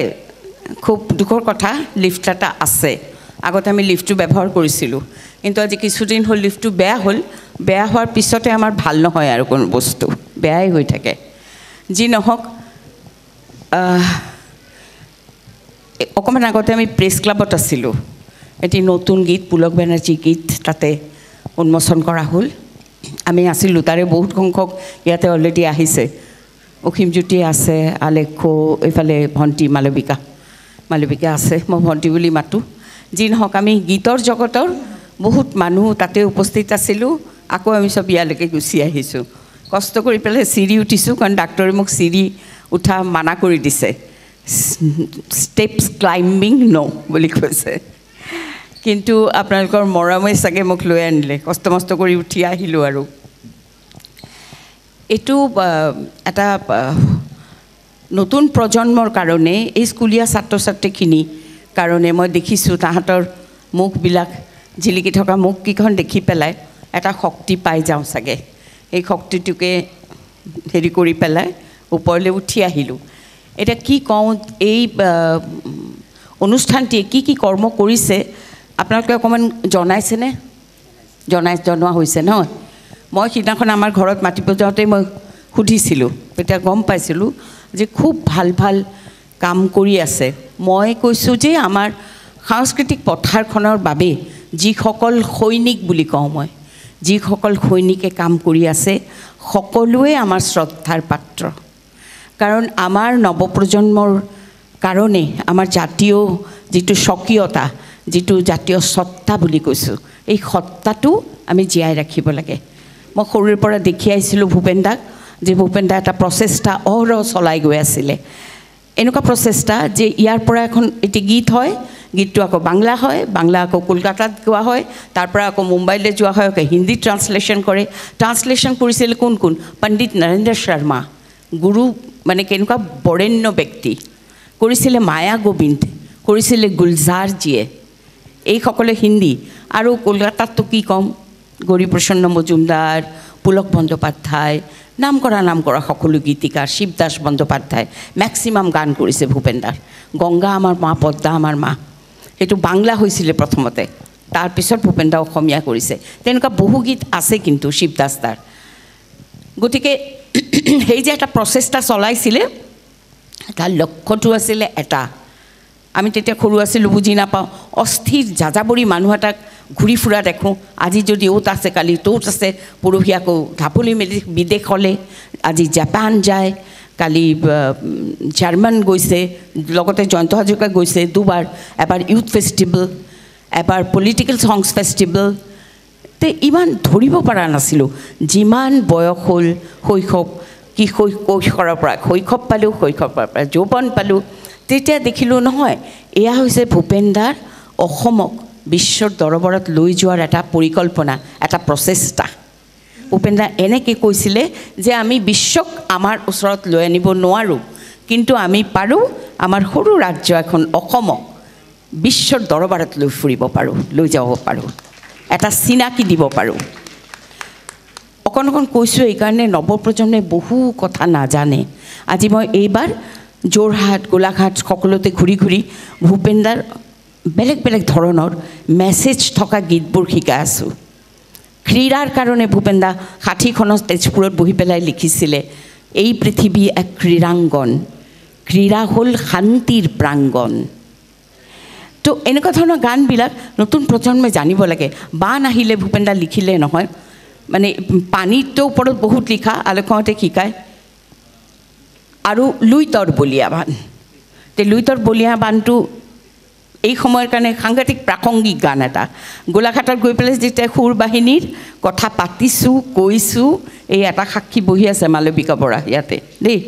খুব দুখৰ কথা, লিফ্ট এটা আছে। আগতে আমি লিফ্টটো ব্যৱহাৰ কৰিছিলোঁ, কিন্তু আজি কিছুদিন হ'ল লিফ্টটো বেয়া হ'ল। বেয়া হোৱাৰ পিছতে আমাৰ ভাল নহয় আৰু কোনো বস্তু বেয়াই হৈ থাকে। যি নহওক, অকণমান আগতে আমি প্ৰেছ ক্লাবত আছিলোঁ। এটি নতুন গীত পুলক বেনাৰ্জী গীত তাতে উন্মোচন কৰা হ'ল। আমি আছিলোঁ, তাৰে বহুত সংখ্যক ইয়াতে অলৰেডি আহিছে। অসীমজ্যোতি আছে, আলেখ্য, এইফালে ভণ্টি মালবিকা আছে, মই ভণ্টি বুলি মাতোঁ। যি নহওক, আমি গীতৰ জগতৰ বহুত মানুহ তাতে উপস্থিত আছিলোঁ। আকৌ আমি চব ইয়ালৈকে গুচি আহিছোঁ। কষ্ট কৰি পেলাই চিৰি উঠিছোঁ, কাৰণ ডাক্তৰে মোক চিৰি উঠা মানা কৰি দিছে। ষ্টেপছ ক্লাইম্বিং ন' বুলি কৈছে। কিন্তু আপোনালোকৰ মৰমে চাগে মোক লৈ আনিলে, কষ্ট মষ্ট কৰি উঠি আহিলোঁ। আৰু এইটো এটা নতুন প্ৰজন্মৰ কাৰণে, এই স্কুলীয়া ছাত্ৰ ছাত্ৰীখিনিৰ কাৰণে মই দেখিছোঁ তাহাঁতৰ মুখবিলাক, জিলিকি থকা মুখকেইখন দেখি পেলাই এটা শক্তি পাই যাওঁ চাগে। এই শক্তিটোকে হেৰি কৰি পেলাই ওপৰলৈ উঠি আহিলোঁ। এতিয়া কি কওঁ, এই অনুষ্ঠানটিয়ে কি কি কৰ্ম কৰিছে আপোনালোকে অকণমান জনাইছেনে? জনোৱা হৈছে নহয়। মই সিদিনাখন আমাৰ ঘৰত মাতিব যাওঁতে মই সুধিছিলোঁ, তেতিয়া গম পাইছিলোঁ যে খুব ভাল ভাল কাম কৰি আছে। মই কৈছোঁ যে আমাৰ সাংস্কৃতিক পথাৰখনৰ বাবে যিসকল সৈনিক বুলি কওঁ মই, যিসকল সৈনিকে কাম কৰি আছে, সকলোৱে আমাৰ শ্ৰদ্ধাৰ পাত্ৰ। কাৰণ আমাৰ নৱপ্ৰজন্মৰ কাৰণে আমাৰ জাতীয় যিটো স্বকীয়তা, যিটো জাতীয় সত্তা বুলি কৈছোঁ এই সত্তাটো আমি জীয়াই ৰাখিব লাগে মই সৰুৰ পৰা দেখি আহিছিলোঁ ভূপেন দাক যে ভূপেন দা এটা প্ৰচেষ্টা অহৰহ চলাই গৈ আছিলে এনেকুৱা প্ৰচেষ্টা যে ইয়াৰ পৰা এখন এটি গীত হয় গীতটো আকৌ বাংলা হয় বাংলা আকৌ কলকাতাত গোৱা হয় তাৰ পৰা আকৌ মুম্বাইলৈ যোৱা হয় হিন্দী ট্ৰান্সলেশ্যন কৰে ট্ৰান্সলেশ্যন কৰিছিল কোন কোন পণ্ডিত নৰেন্দ্ৰ শৰ্মা গুৰু মানে কেনেকুৱা বৰেণ্য ব্যক্তি কৰিছিলে মায়া গোবিন্দ কৰিছিলে গুলজাৰজীয়ে এইসকলে হিন্দী আৰু কলকাতাততো কি ক'ম গৌৰী প্ৰসন্ন মজুমদাৰ পুলক বন্দ্যোপাধ্যায় নাম কৰা সকলো গীতিকাৰ শিৱদাস বন্দ্যোপাধ্যায় মেক্সিমাম গান কৰিছে ভূপেন দাৰ গংগা আমাৰ মা পদ্মা আমাৰ মা এইটো বাংলা হৈছিলে প্ৰথমতে তাৰপিছত ভূপেন দা অসমীয়া কৰিছে তেনেকুৱা বহু গীত আছে কিন্তু শিৱদাস দাৰ গতিকে সেই যে এটা প্ৰচেষ্টা চলাইছিলে তাৰ লক্ষ্যটো আছিলে এটা আমি তেতিয়া সৰু আছিলোঁ বুজি নাপাওঁ অস্থিৰ যাযাবৰী মানুহ এটাক ঘূৰি ফুৰা দেখোঁ আজি যদি অ'ত আছে কালি ত'ত আছে পৰহি আকৌ ঢাপলি মেলি বিদেশলৈ আজি জাপান যায় কালি জাৰ্মান গৈছে লগতে জয়ন্ত হাজৰিকা গৈছে দুবাৰ এবাৰ ইউথ ফেষ্টিভেল এবাৰ পলিটিকেল সংছ ফেষ্টিভেল তে ইমান ধৰিব পৰা নাছিলোঁ যিমান বয়স হ'ল শৈশৱ কি কৈশোৰৰ পৰা শৈশৱ পালোঁ শৈশৱৰ পৰা যৌৱন পালোঁ তেতিয়া দেখিলোঁ নহয় এয়া হৈছে ভূপেন দাৰ অসমক বিশ্বৰ দৰবাৰত লৈ যোৱাৰ এটা পৰিকল্পনা এটা প্ৰচেষ্টা ভূপেন দা এনেকৈ কৈছিলে যে আমি বিশ্বক আমাৰ ওচৰত লৈ আনিব নোৱাৰোঁ কিন্তু আমি পাৰোঁ আমাৰ সৰু ৰাজ্য এখন অসমক বিশ্বৰ দৰবাৰত লৈ ফুৰিব পাৰোঁ লৈ যাব পাৰোঁ এটা চিনাকি দিব পাৰোঁ অকণ অকণ কৈছোঁ এইকাৰণে নৱপ্ৰজন্মে বহু কথা নাজানে আজি মই এইবাৰ যোৰহাট গোলাঘাট সকলোতে ঘূৰি ঘূৰি ভূপেন দাৰ বেলেগ বেলেগ ধৰণৰ মেছেজ থকা গীতবোৰ শিকাই আছোঁ ক্ৰীড়াৰ কাৰণে ভূপেন দা 60খনত তেজপুৰত বহি পেলাই লিখিছিলে এই পৃথিৱী এক ক্ৰীড়াংগন ক্ৰীড়া হ'ল শান্তিৰ প্ৰাংগণ তো এনেকুৱা ধৰণৰ গানবিলাক নতুন প্ৰজন্মই জানিব লাগে বান আহিলে ভূপেন দা লিখিলে নহয় মানে পানীটো ওপৰত বহুত লিখা আলোকতে শিকায় আৰু লুইতৰ বলীয়া বান তে লুইতৰ বলীয়া বানটো এই সময়ৰ কাৰণে সাংঘাতিক প্ৰাসংগিক গান এটা গোলাঘাটত গৈ পেলাই যেতিয়া সুৰ বাহিনীৰ কথা পাতিছোঁ কৈছোঁ এই এটা সাক্ষী বহি আছে মালবিকা বৰা ইয়াতে দেই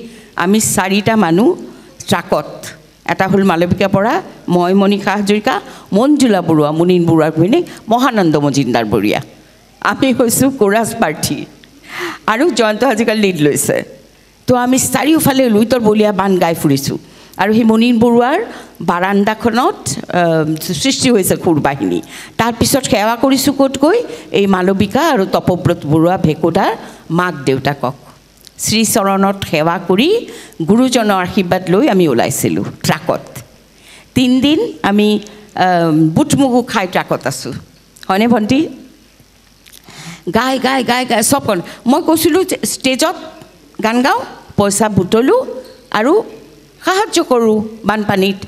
আমি 4টা মানুহ ট্ৰাকত এটা হ'ল মালবিকা বৰা মই মণিষা হাজৰিকা মঞ্জুলা বৰুৱা মুনীন বৰুৱাৰ ঘৈণীয়েক মহানন্দ মজিন্দাৰ বৰীয়া আমি হৈছোঁ কোৰাছ প্ৰাৰ্থী আৰু জয়ন্ত হাজৰিকা লিড লৈছে তো আমি চাৰিওফালে লুইতৰ বলীয়া বান গাই ফুৰিছোঁ আৰু সেই মুনীন বৰুৱাৰ বাৰাণ্ডাখনত সৃষ্টি হৈছে সুৰ বাহিনী তাৰপিছত সেৱা কৰিছোঁ ক'ত গৈ এই মালবিকা আৰু তপব্ৰত বৰুৱা ভেকুদাৰ মাক দেউতাকক শ্ৰীচৰণত সেৱা কৰি গুৰুজনৰ আশীৰ্বাদ লৈ আমি ওলাইছিলোঁ ট্ৰাকত 3 দিন আমি বুট মগু খাই ট্ৰাকত আছোঁ হয়নে ভণ্টি গাই গাই গাই গাই চব মই কৈছিলোঁ ষ্টেজত গান গাওঁ পইচা বুটলোঁ আৰু সাহায্য কৰোঁ বানপানীত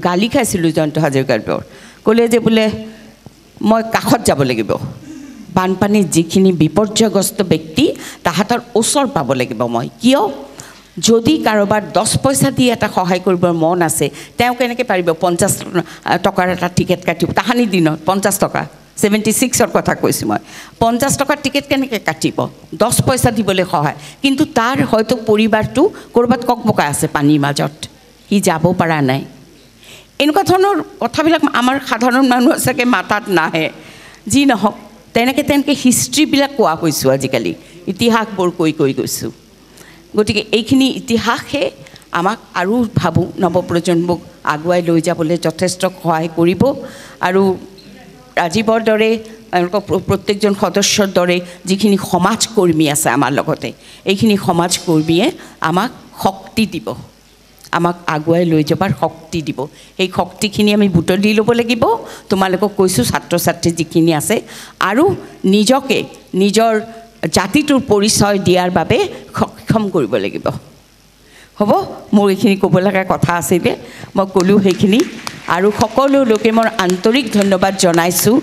গালি খাইছিলোঁ জয়ন্ত হাজৰিকাৰ ক'লে যে বোলে মই কাষত যাব লাগিব বানপানীত যিখিনি বিপৰ্যয়গ্ৰস্ত ব্যক্তি তাহাঁতৰ ওচৰ পাব লাগিব মই কিয় যদি কাৰোবাৰ 10 পইচা দি এটা সহায় কৰিবৰ মন আছে তেওঁ কেনেকৈ পাৰিব 50 টকাৰ এটা টিকেট কাটিব তাহানি দিনত 50 টকা 76ৰ কথা কৈছোঁ মই 50 টকাৰ টিকেট কেনেকৈ কাটিব 10 পইচা দিবলৈ সহায় কিন্তু তাৰ হয়তো পৰিবাৰটো ক'ৰবাত ককবকাই আছে পানীৰ মাজত সি যাব পৰা নাই এনেকুৱা ধৰণৰ কথাবিলাক আমাৰ সাধাৰণ মানুহ চাগে মাতাত নাহে যি নহওক তেনেকৈ হিষ্ট্ৰীবিলাক কোৱা হৈছোঁ আজিকালি ইতিহাসবোৰ কৈ গৈছোঁ গতিকে এইখিনি ইতিহাসে আমাক আৰু ভাবোঁ নৱপ্ৰজন্মক আগুৱাই লৈ যাবলৈ যথেষ্ট সহায় কৰিব আৰু ৰাজীৱৰ দৰে প্ৰত্যেকজন সদস্যৰ দৰে যিখিনি সমাজকৰ্মী আছে আমাৰ লগতে এইখিনি সমাজকৰ্মীয়ে আমাক শক্তি দিব আমাক আগুৱাই লৈ যাবৰ শক্তি দিব এই শক্তিখিনি আমি বুটলি ল'ব লাগিব তোমালোকক কৈছোঁ ছাত্ৰ ছাত্ৰী যিখিনি আছে আৰু নিজকে নিজৰ জাতিটোৰ পৰিচয় দিয়াৰ বাবে সক্ষম কৰিব লাগিব হ'ব মোৰ এইখিনি ক'ব লগা কথা আছিলে মই ক'লোঁ সেইখিনি আৰু সকলো লোকে মই আন্তৰিক ধন্যবাদ জনাইছোঁ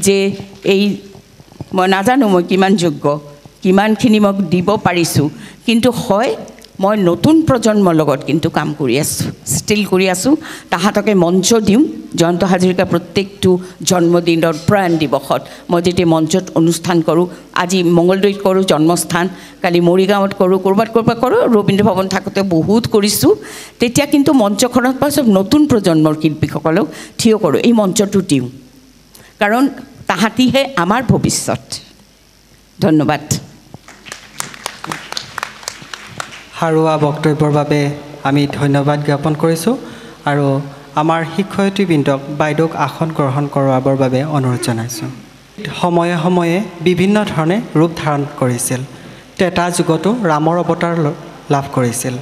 যে এই মই নাজানো মই কিমান যোগ্য কিমানখিনি মই দিব পাৰিছোঁ কিন্তু হয় মই নতুন প্ৰজন্মৰ লগত কিন্তু কাম কৰি আছোঁ, ষ্টিল কৰি আছোঁ। তাহাঁতকে মঞ্চ দিওঁ। জয়ন্ত হাজৰিকা প্ৰত্যেকটো জন্মদিনৰ প্ৰয়াণ দিৱসত মই যেতিয়া মঞ্চত অনুষ্ঠান কৰোঁ, আজি মঙলদৈত কৰোঁ জন্মস্থান, কালি মৰিগাঁৱত কৰোঁ, ক'ৰবাত কৰোঁ, ৰবীন্দ্ৰ ভৱন থাকোঁতে বহুত কৰিছোঁ। তেতিয়া কিন্তু মঞ্চখনত পৰা চব নতুন প্ৰজন্মৰ শিল্পীসকলক থিয় কৰোঁ, এই মঞ্চটো দিওঁ, কাৰণ তাহাঁতিহে আমাৰ ভৱিষ্যত। ধন্যবাদ। সাৰুৱা বক্তব্যৰ বাবে আমি ধন্যবাদ জ্ঞাপন কৰিছোঁ আৰু আমাৰ শিক্ষয়িত্ৰীবৃন্দক বাইদেউক আসন গ্ৰহণ কৰোৱাবৰ বাবে অনুৰোধ জনাইছোঁ। সময়ে সময়ে বিভিন্ন ধৰণে ৰূপ ধাৰণ কৰিছিল। ত্ৰেতা যুগতো ৰামৰ অৱতাৰ লাভ কৰিছিল।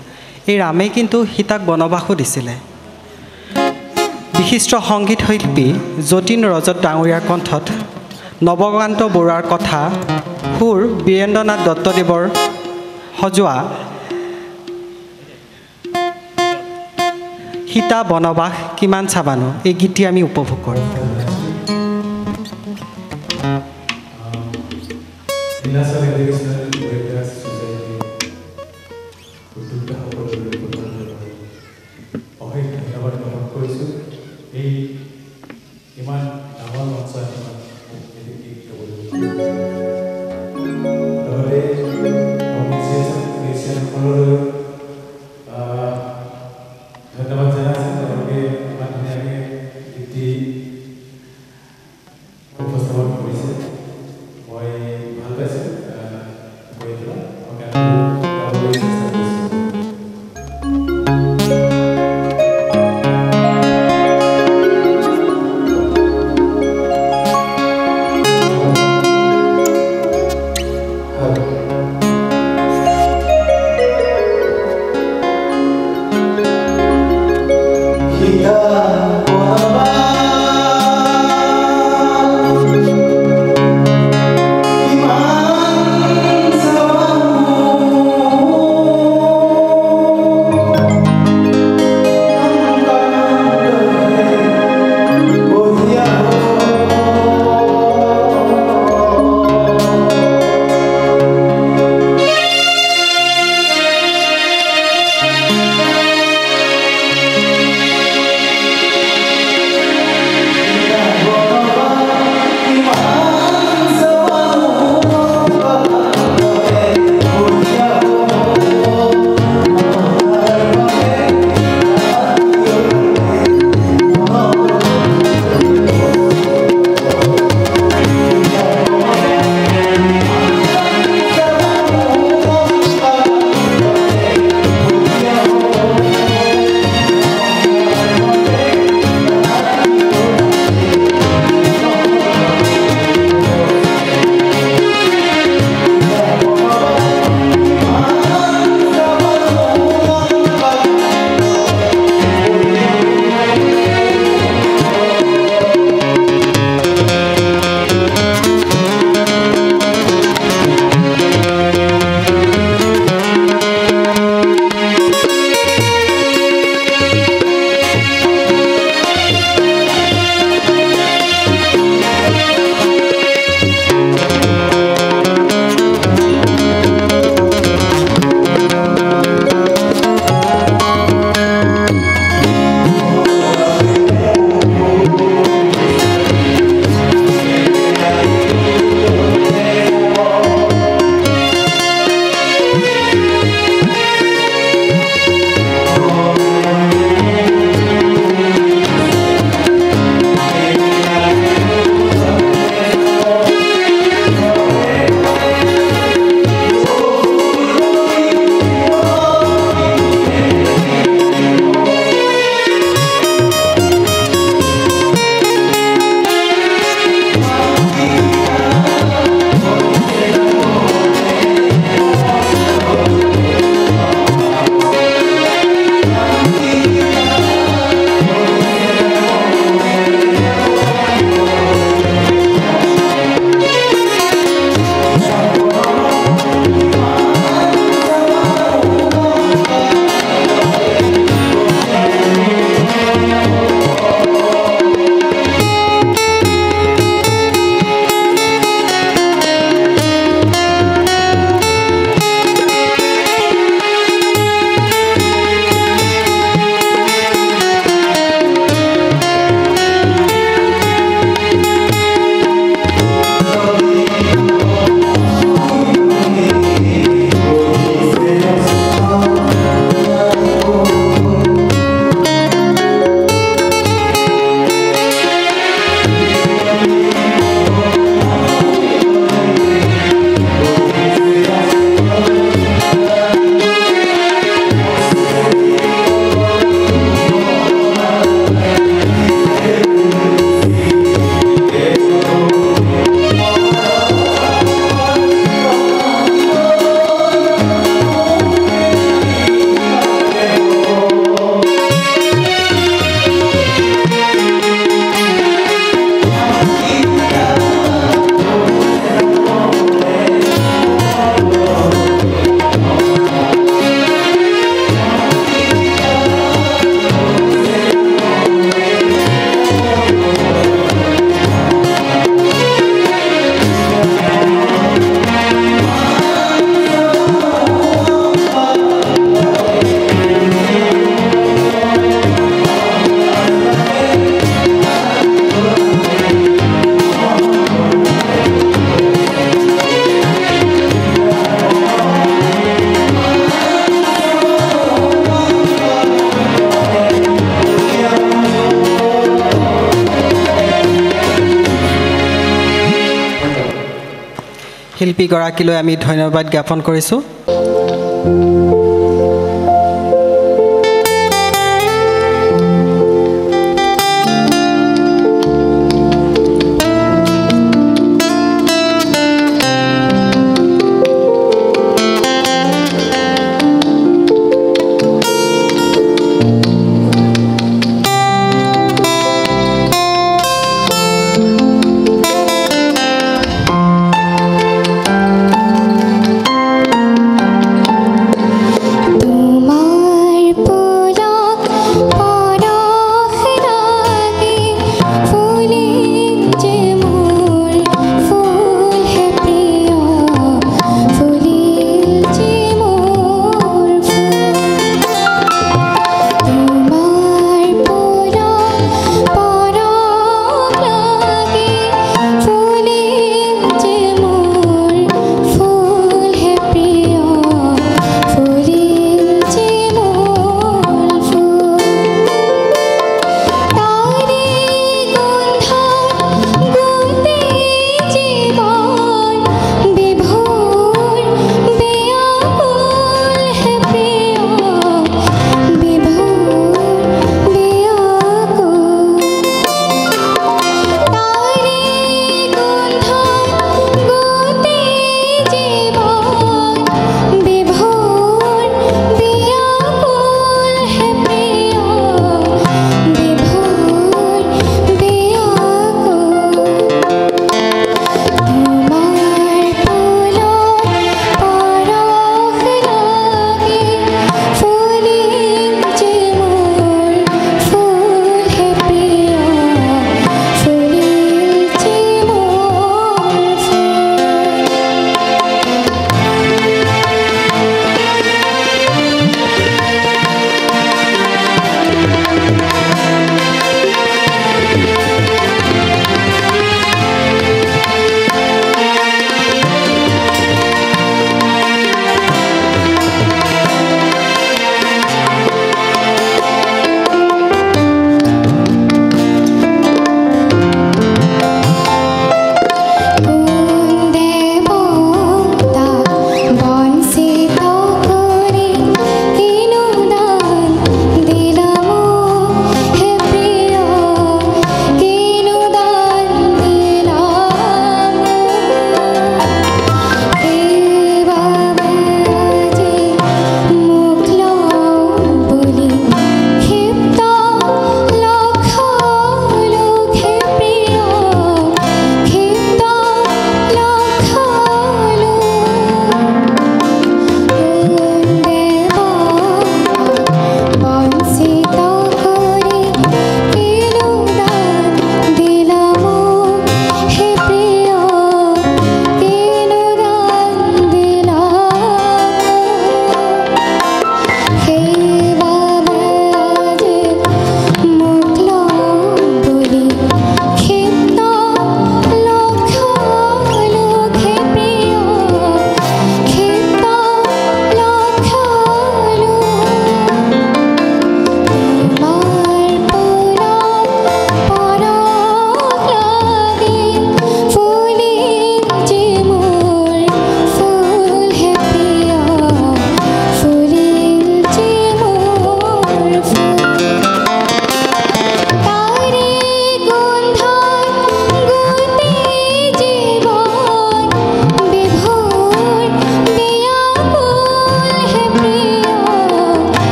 এই ৰামে কিন্তু সীতাক বনবাসো দিছিলে। বিশিষ্ট সংগীত শিল্পী যতীন ৰজত ডাঙৰীয়াৰ কণ্ঠত নৱকান্ত বৰুৱাৰ কথা, সুৰ বীৰেন্দ্ৰনাথ দত্তদেৱৰ সজোৱা সীতা বনবাস কিমান চাবানো, এই গীতটি আমি উপভোগ কৰিম। শিল্পীগৰাকীলৈ আমি ধন্যবাদ জ্ঞাপন কৰিছোঁ।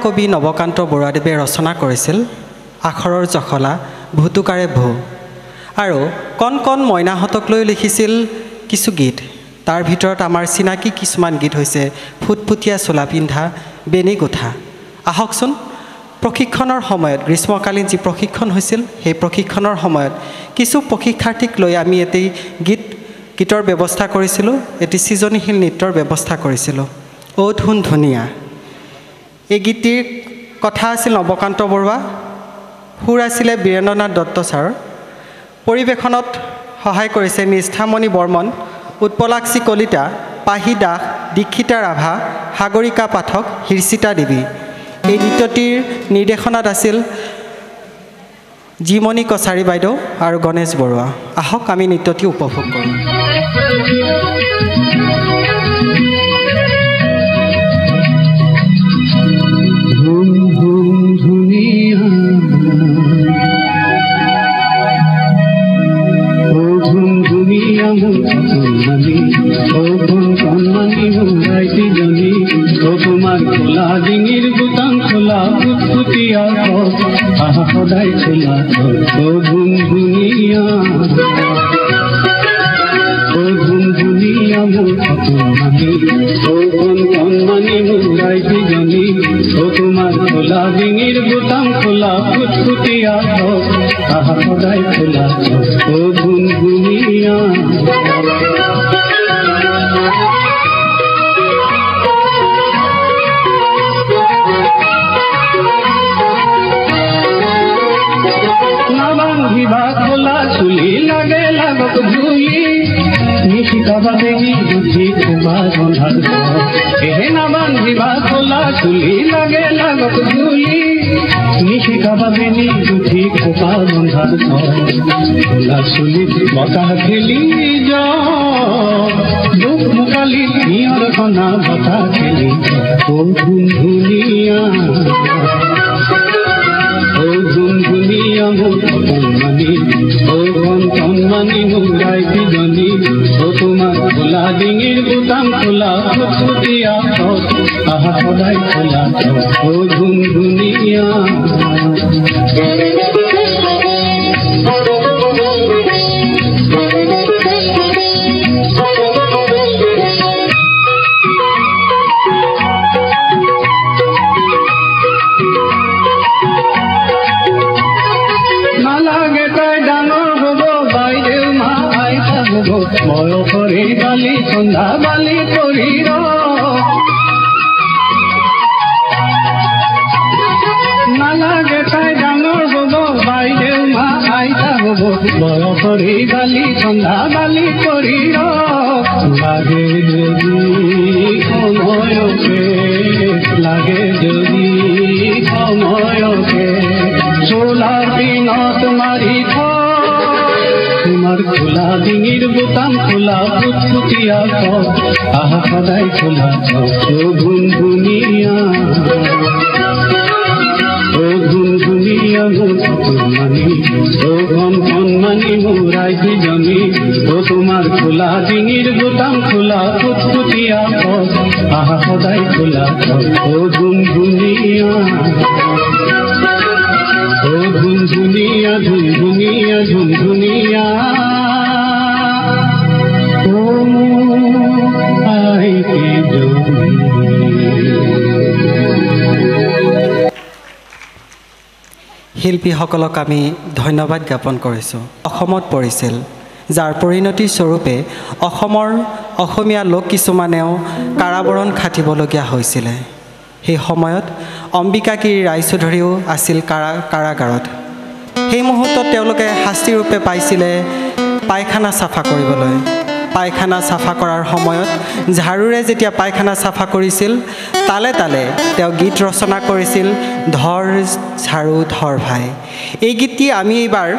কবি নৱকান্ত বৰুৱাদেৱে ৰচনা কৰিছিল আখৰৰ জখলা ভুতুকাৰে ভু আৰু কণ কণ মইনাহঁতক লৈ লিখিছিল কিছু গীত তাৰ ভিতৰত আমাৰ চিনাকি কিছুমান গীত হৈছে ফুটফুটীয়া চোলা পিন্ধা বেনি গোঠা আহকচোন প্ৰশিক্ষণৰ সময়ত গ্ৰীষ্মকালীন যি প্ৰশিক্ষণ হৈছিল সেই প্ৰশিক্ষণৰ সময়ত কিছু প্ৰশিক্ষাৰ্থীক লৈ আমি এটি গীতৰ ব্যৱস্থা কৰিছিলোঁ এটি সৃজনীশীল নৃত্যৰ ব্যৱস্থা কৰিছিলোঁ অ' ধুন ধুনীয়া এই গীতটিৰ কথা আছিল নৱকান্ত বৰুৱা সুৰ আছিলে বীৰেন্দ্ৰনাথ দত্ত ছাৰ পৰিৱেশনত সহায় কৰিছে নিষ্ঠামণি বৰ্মন উৎপলাক্ষী কলিতা পাহি দাস দীক্ষিতা ৰাভা সাগৰিকা পাঠক হীৰ্ষিতা দেৱী এই নৃত্যটিৰ নিৰ্দেশনাত আছিল জিমণি কছাৰী বাইদেউ আৰু গণেশ বৰুৱা আহক আমি নৃত্যটি উপভোগ কৰোঁ তোমাৰ খোলা ডিঙিৰ বুতাম খোলা ফুটফুটিয়া সদায় খোলা ও গুনগুনিয়া ও গুনগুনিয়া মোৰ সপোনানি ও কোন কণমানি মুগাই বিজনী ও তোমার খোলা ডিঙির বুতাম খোলা ফুটফুটিয়া সদায় খোলা ও গুনগুনিয়া খোলা চুলি লাগে লাগক ঝুলি নিশিকা বাঁধি বুদ্ধি খোবা বন্ধার এহে না বান্ধিবা খোলা চুলি লাগে লাগক ঝুলি নিশিকা বাঁধি বুদ্ধি খোবা বন্ধার খোলা চুলি বতাহ খেলি দুখ মুকালি নিয়র কণা বতাহ খেলি ও ধুনীয়া ও গুনগুনিয়া মোৰ কণমানি ও কণমানি মুগাই বিজনী ও তোমাৰ খোলা ডিঙিৰ বুটাম খোলা ফুটফুটীয়া আহা সদায় খোলা ও গুনগুনিয়া বয়সৰে বালি সন্ধ্যা বালি কৰি নালাগে তাই ডাঙৰ হব বাইদেউ মা আইতা হব বয়সৰে বালি সন্ধ্যা বালি কৰি লাগে যদি সময়কে লাগে যদি সময়কে চোলাৰ দিনত মাৰি তোমাৰ খোলা ডিঙিৰ বুটাম খোলা ফুটফুটীয়া আহা সদায় খোলা ও গুনগুনিয়া ও গুনগুনিয়া মোৰ কণমানি ও কণমানি মুগাই বিজনী ও তোমাৰ খোলা ডিঙিৰ বুটাম খোলা ফুটফুটীয়া আহা সদায় খোলা ও গুনগুনিয়া ও গুনগুনিয়া গুনগুনিয়া গুনগুনিয়া ও আইতে শিল্পীসকলক আমি ধন্যবাদ জ্ঞাপন কৰিছোঁ অসমত পৰিছিল যাৰ পৰিণতি স্বৰূপে অসমীয়া লোক কিছুমানেও কাৰাবৰণ খাটিবলগীয়া হৈছিলে সেই সময়ত অম্বিকাগিৰি ৰায়চৌধুৰীও আছিল কাৰাগাৰত সেই মুহূৰ্তত তেওঁলোকে শাস্তিৰূপে পাইছিলে পায়খানা চাফা কৰিবলৈ পায়খানা চাফা কৰাৰ সময়ত ঝাৰুৰে যেতিয়া পায়খানা চাফা কৰিছিল তালে তালে তেওঁ গীত ৰচনা কৰিছিল ধৰ ঝাৰু ধৰ ভাই এই গীতটি আমি এইবাৰ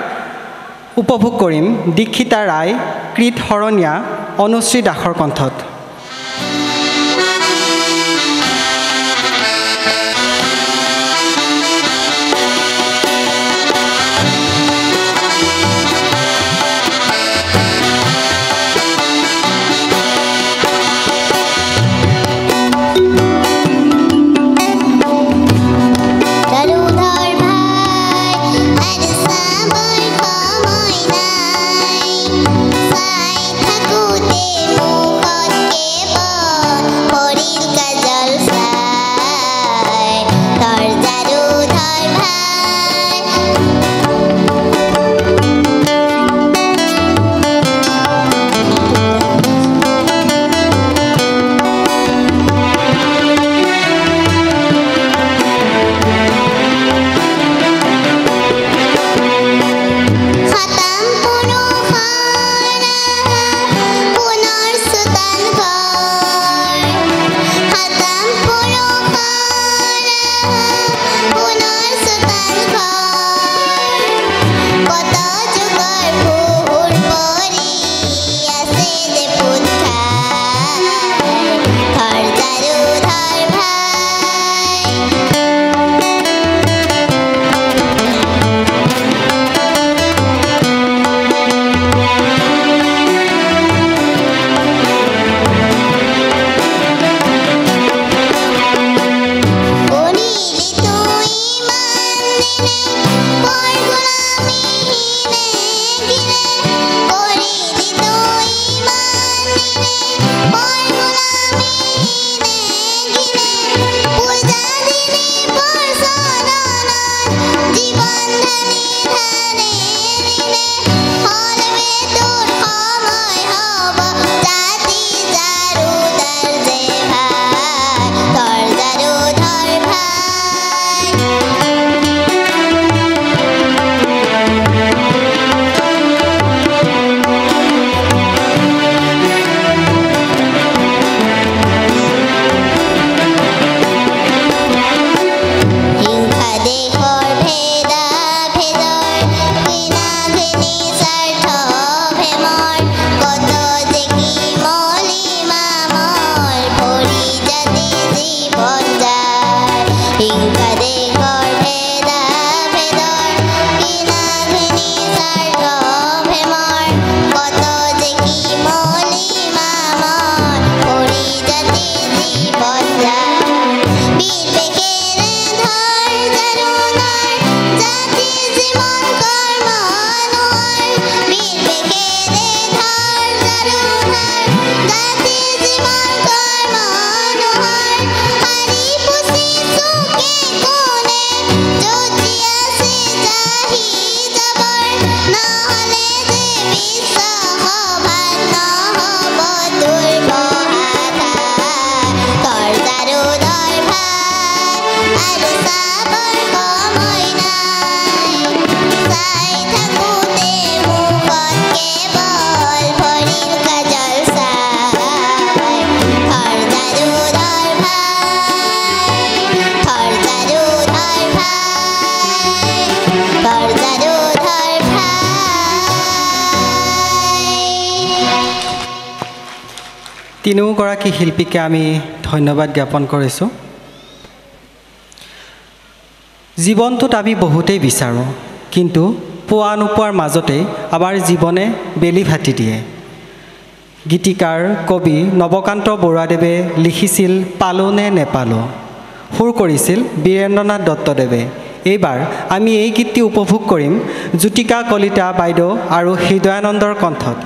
উপভোগ কৰিম দীক্ষিতা ৰায় কৃত শৰণীয়া অনুশ্ৰী দাসৰ কণ্ঠত তিনিওগৰাকী শিল্পীকে আমি ধন্যবাদ জ্ঞাপন কৰিছোঁ। জীৱনটোত আমি বহুতেই বিচাৰোঁ, কিন্তু পোৱা নোপোৱাৰ মাজতেই আমাৰ জীৱনে বেলি ভাটি দিয়ে। গীতিকাৰ কবি নৱকান্ত বৰুৱাদেৱে লিখিছিল পালো নে নেপালো, সুৰ কৰিছিল বীৰেন্দ্ৰনাথ দত্তদেৱে। এইবাৰ আমি এই গীতটি উপভোগ কৰিম জ্যোতিকা কলিতা বাইদেউ আৰু হৃদয়ানন্দৰ কণ্ঠত।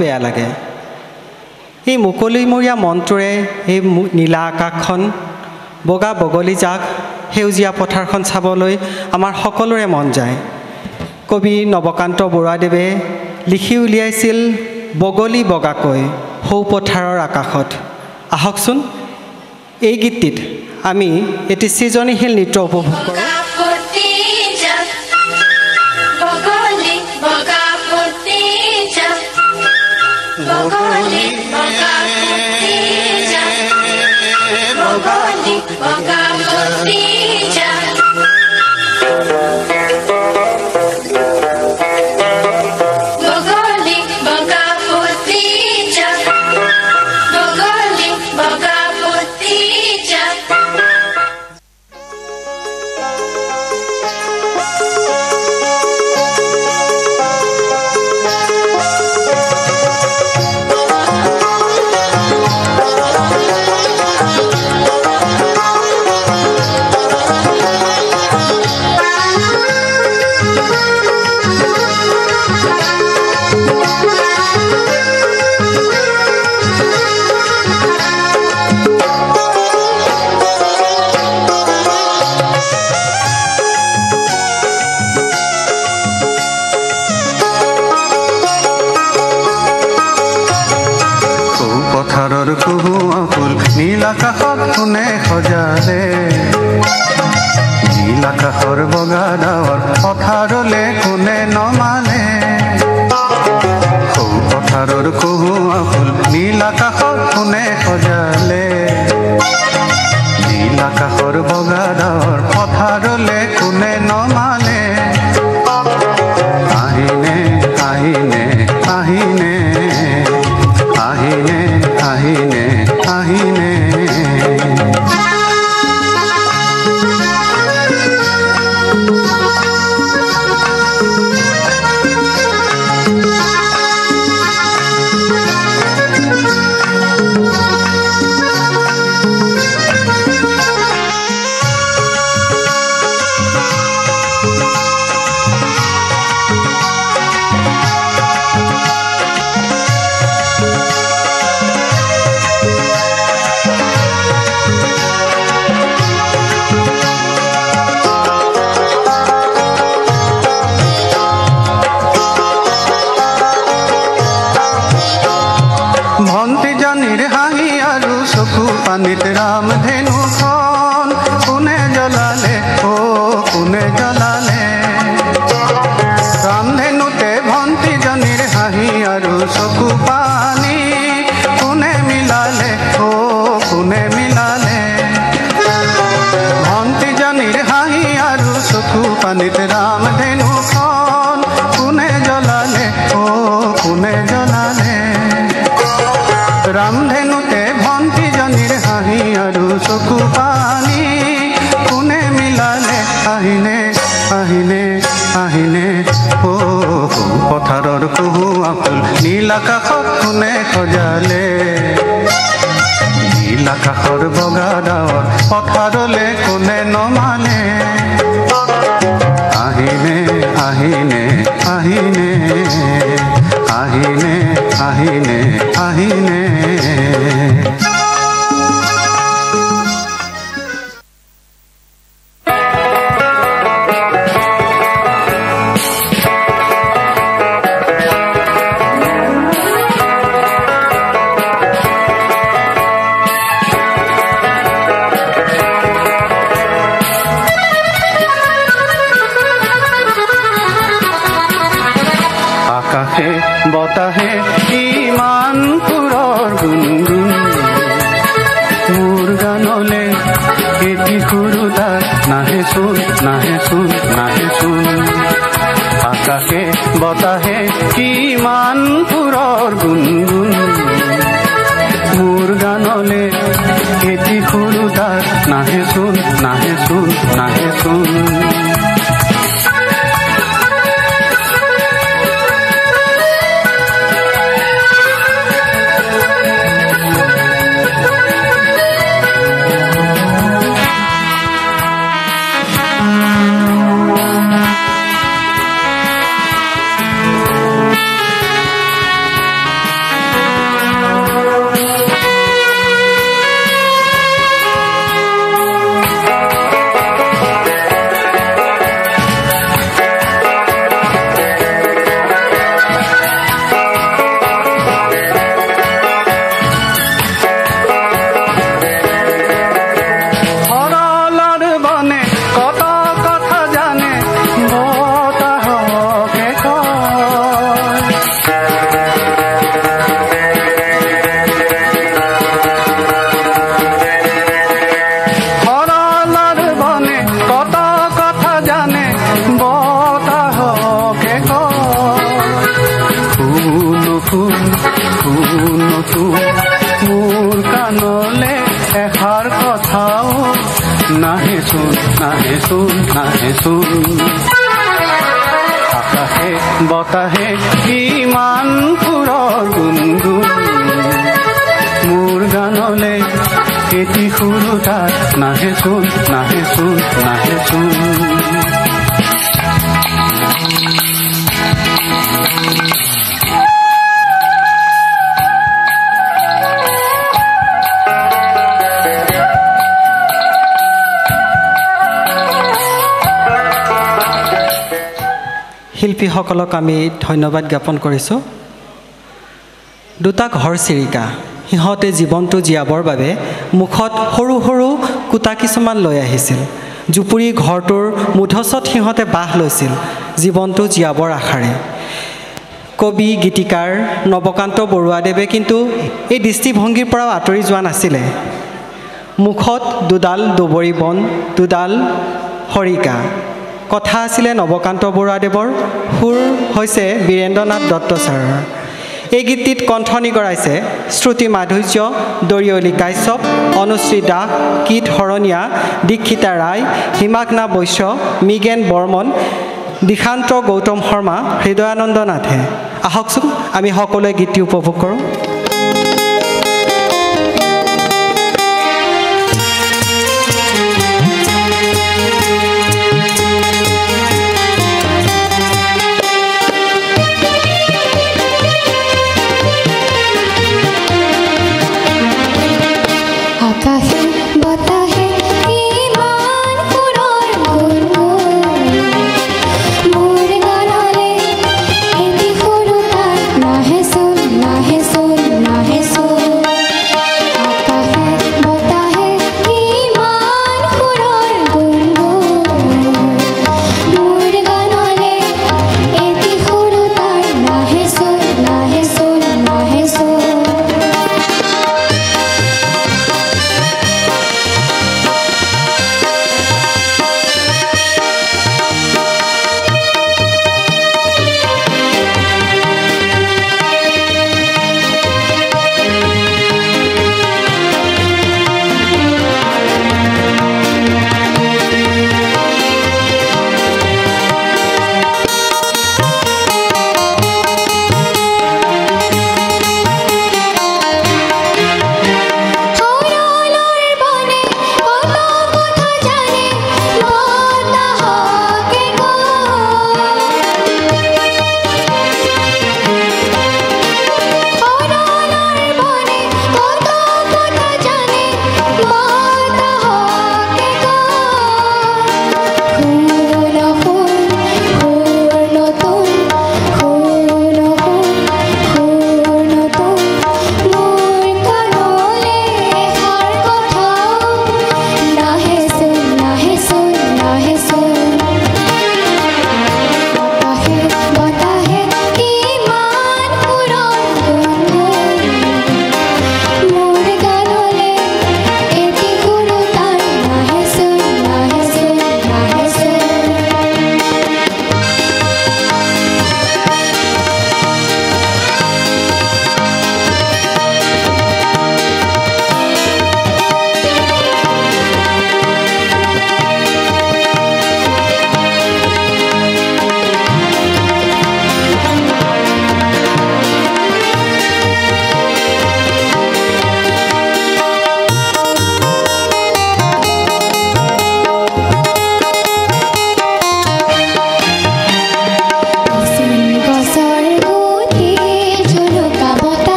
বেয়া লাগে। এই মুকলিমূৰীয়া মনটোৰে এই নীলা আকাশখন, বগা বগলী জাক, সেউজীয়া পথাৰখন চাবলৈ আমাৰ সকলোৰে মন যায়। কবি নৱকান্ত বৰুৱাদেৱে লিখি উলিয়াইছিল বগলী বগাকৈ সৌ পথাৰৰ আকাশত। আহকচোন এই গীতটিত আমি এটি সৃজনীশীল নৃত্য উপভোগ কৰোঁ। নীল আকাশত কোনে সজালে, নীল আকাশৰ বগা ডাৱৰ পথাৰলে কোনে নমালে। সৌ পথাৰৰ কহুৱা ফুল নীল আকাশত কোনে সজালে, নীল আকাশৰ বগা ডাৱৰ পথাৰলে কোনে নমালে। আহিনে আহিনে আহিনে আহিনে আহিনে আহিনে পানীত ৰামধেনুখন কোনে জ্বলালে, অ কোনে জ্বলালে। ৰামধেনুতে ভণ্টিজনীৰ হাঁহি আৰু চকু পানী কোনে মিলালে, অ কোনে মিলালে। ভণ্টিজনীৰ হাঁহি আৰু চকু পানীত ৰামধেনুখন কোনে জ্বলালে, অ কোনে জ্বলালে। ৰামধেনুতে ভণ্টিজনীৰ হাঁহি আৰু চকু পানী কোনে মিলালে। আহিনে আহিনে আহিনে অ পথাৰৰ কহুৱা ফুল নীল আকাশত কোনে সজালে, নীল আকাশৰ বগা ডাৱৰ পথাৰলে কোনে নমালে। আহিনে আহিনে আহিনে আহিনে আহিনে আহিনে বতাহে ইমান সুৰৰ গুণগুণ, মোৰ গানলে এটি সুৰুতা নাহে চোন নাহে চোন নাহে চোন। আকাশে বতাহে কিমান সুৰৰ গুণগুণ, মোৰ গানলে এটি সুৰুতা নাহে চোন নাহে চোন নাহে চোন। চোন নাহে চোন নাহে চোন আকাশে বতাহে কিমান সুৰৰ গুণগুণ মোৰ গানলে এটি সুৰো তাত নাহে চোন নাহে চোন নাহে চোন শিল্পীসকলক আমি ধন্যবাদ জ্ঞাপন কৰিছোঁ দুটা ঘৰচিৰিকা সিহঁতে জীৱনটো জীয়াবৰ বাবে মুখত সৰু সৰু কুটা কিছুমান লৈ আহিছিল জুপুৰি ঘৰটোৰ মুধচত সিহঁতে বাহ লৈছিল জীৱনটো জীয়াবৰ আশাৰে কবি গীতিকাৰ নৱকান্ত বৰুৱাদেৱে কিন্তু এই দৃষ্টিভংগীৰ পৰাও আঁতৰি যোৱা নাছিলে মুখত দুডাল দুবৰি বন দুডাল হৰিকা কথা আছিলে নৱকান্ত বৰুৱাদেৱৰ সুৰ হৈছে বীৰেন্দ্ৰনাথ দত্ত ছাৰৰ এই গীতটিত কণ্ঠনি কৰাইছে শ্ৰুতি মাধুৰ্য দৰিয়লি কাশ্যপ অনুশ্ৰী দাস কীট শৰণীয়া দীক্ষিতা ৰায় হিমাগ্না বৈশ্য মৃগেন বৰ্মন দিশান্ত গৌতম শৰ্মা হৃদয়ানন্দ নাথে আহকচোন আমি সকলোৱে গীতটি উপভোগ কৰোঁ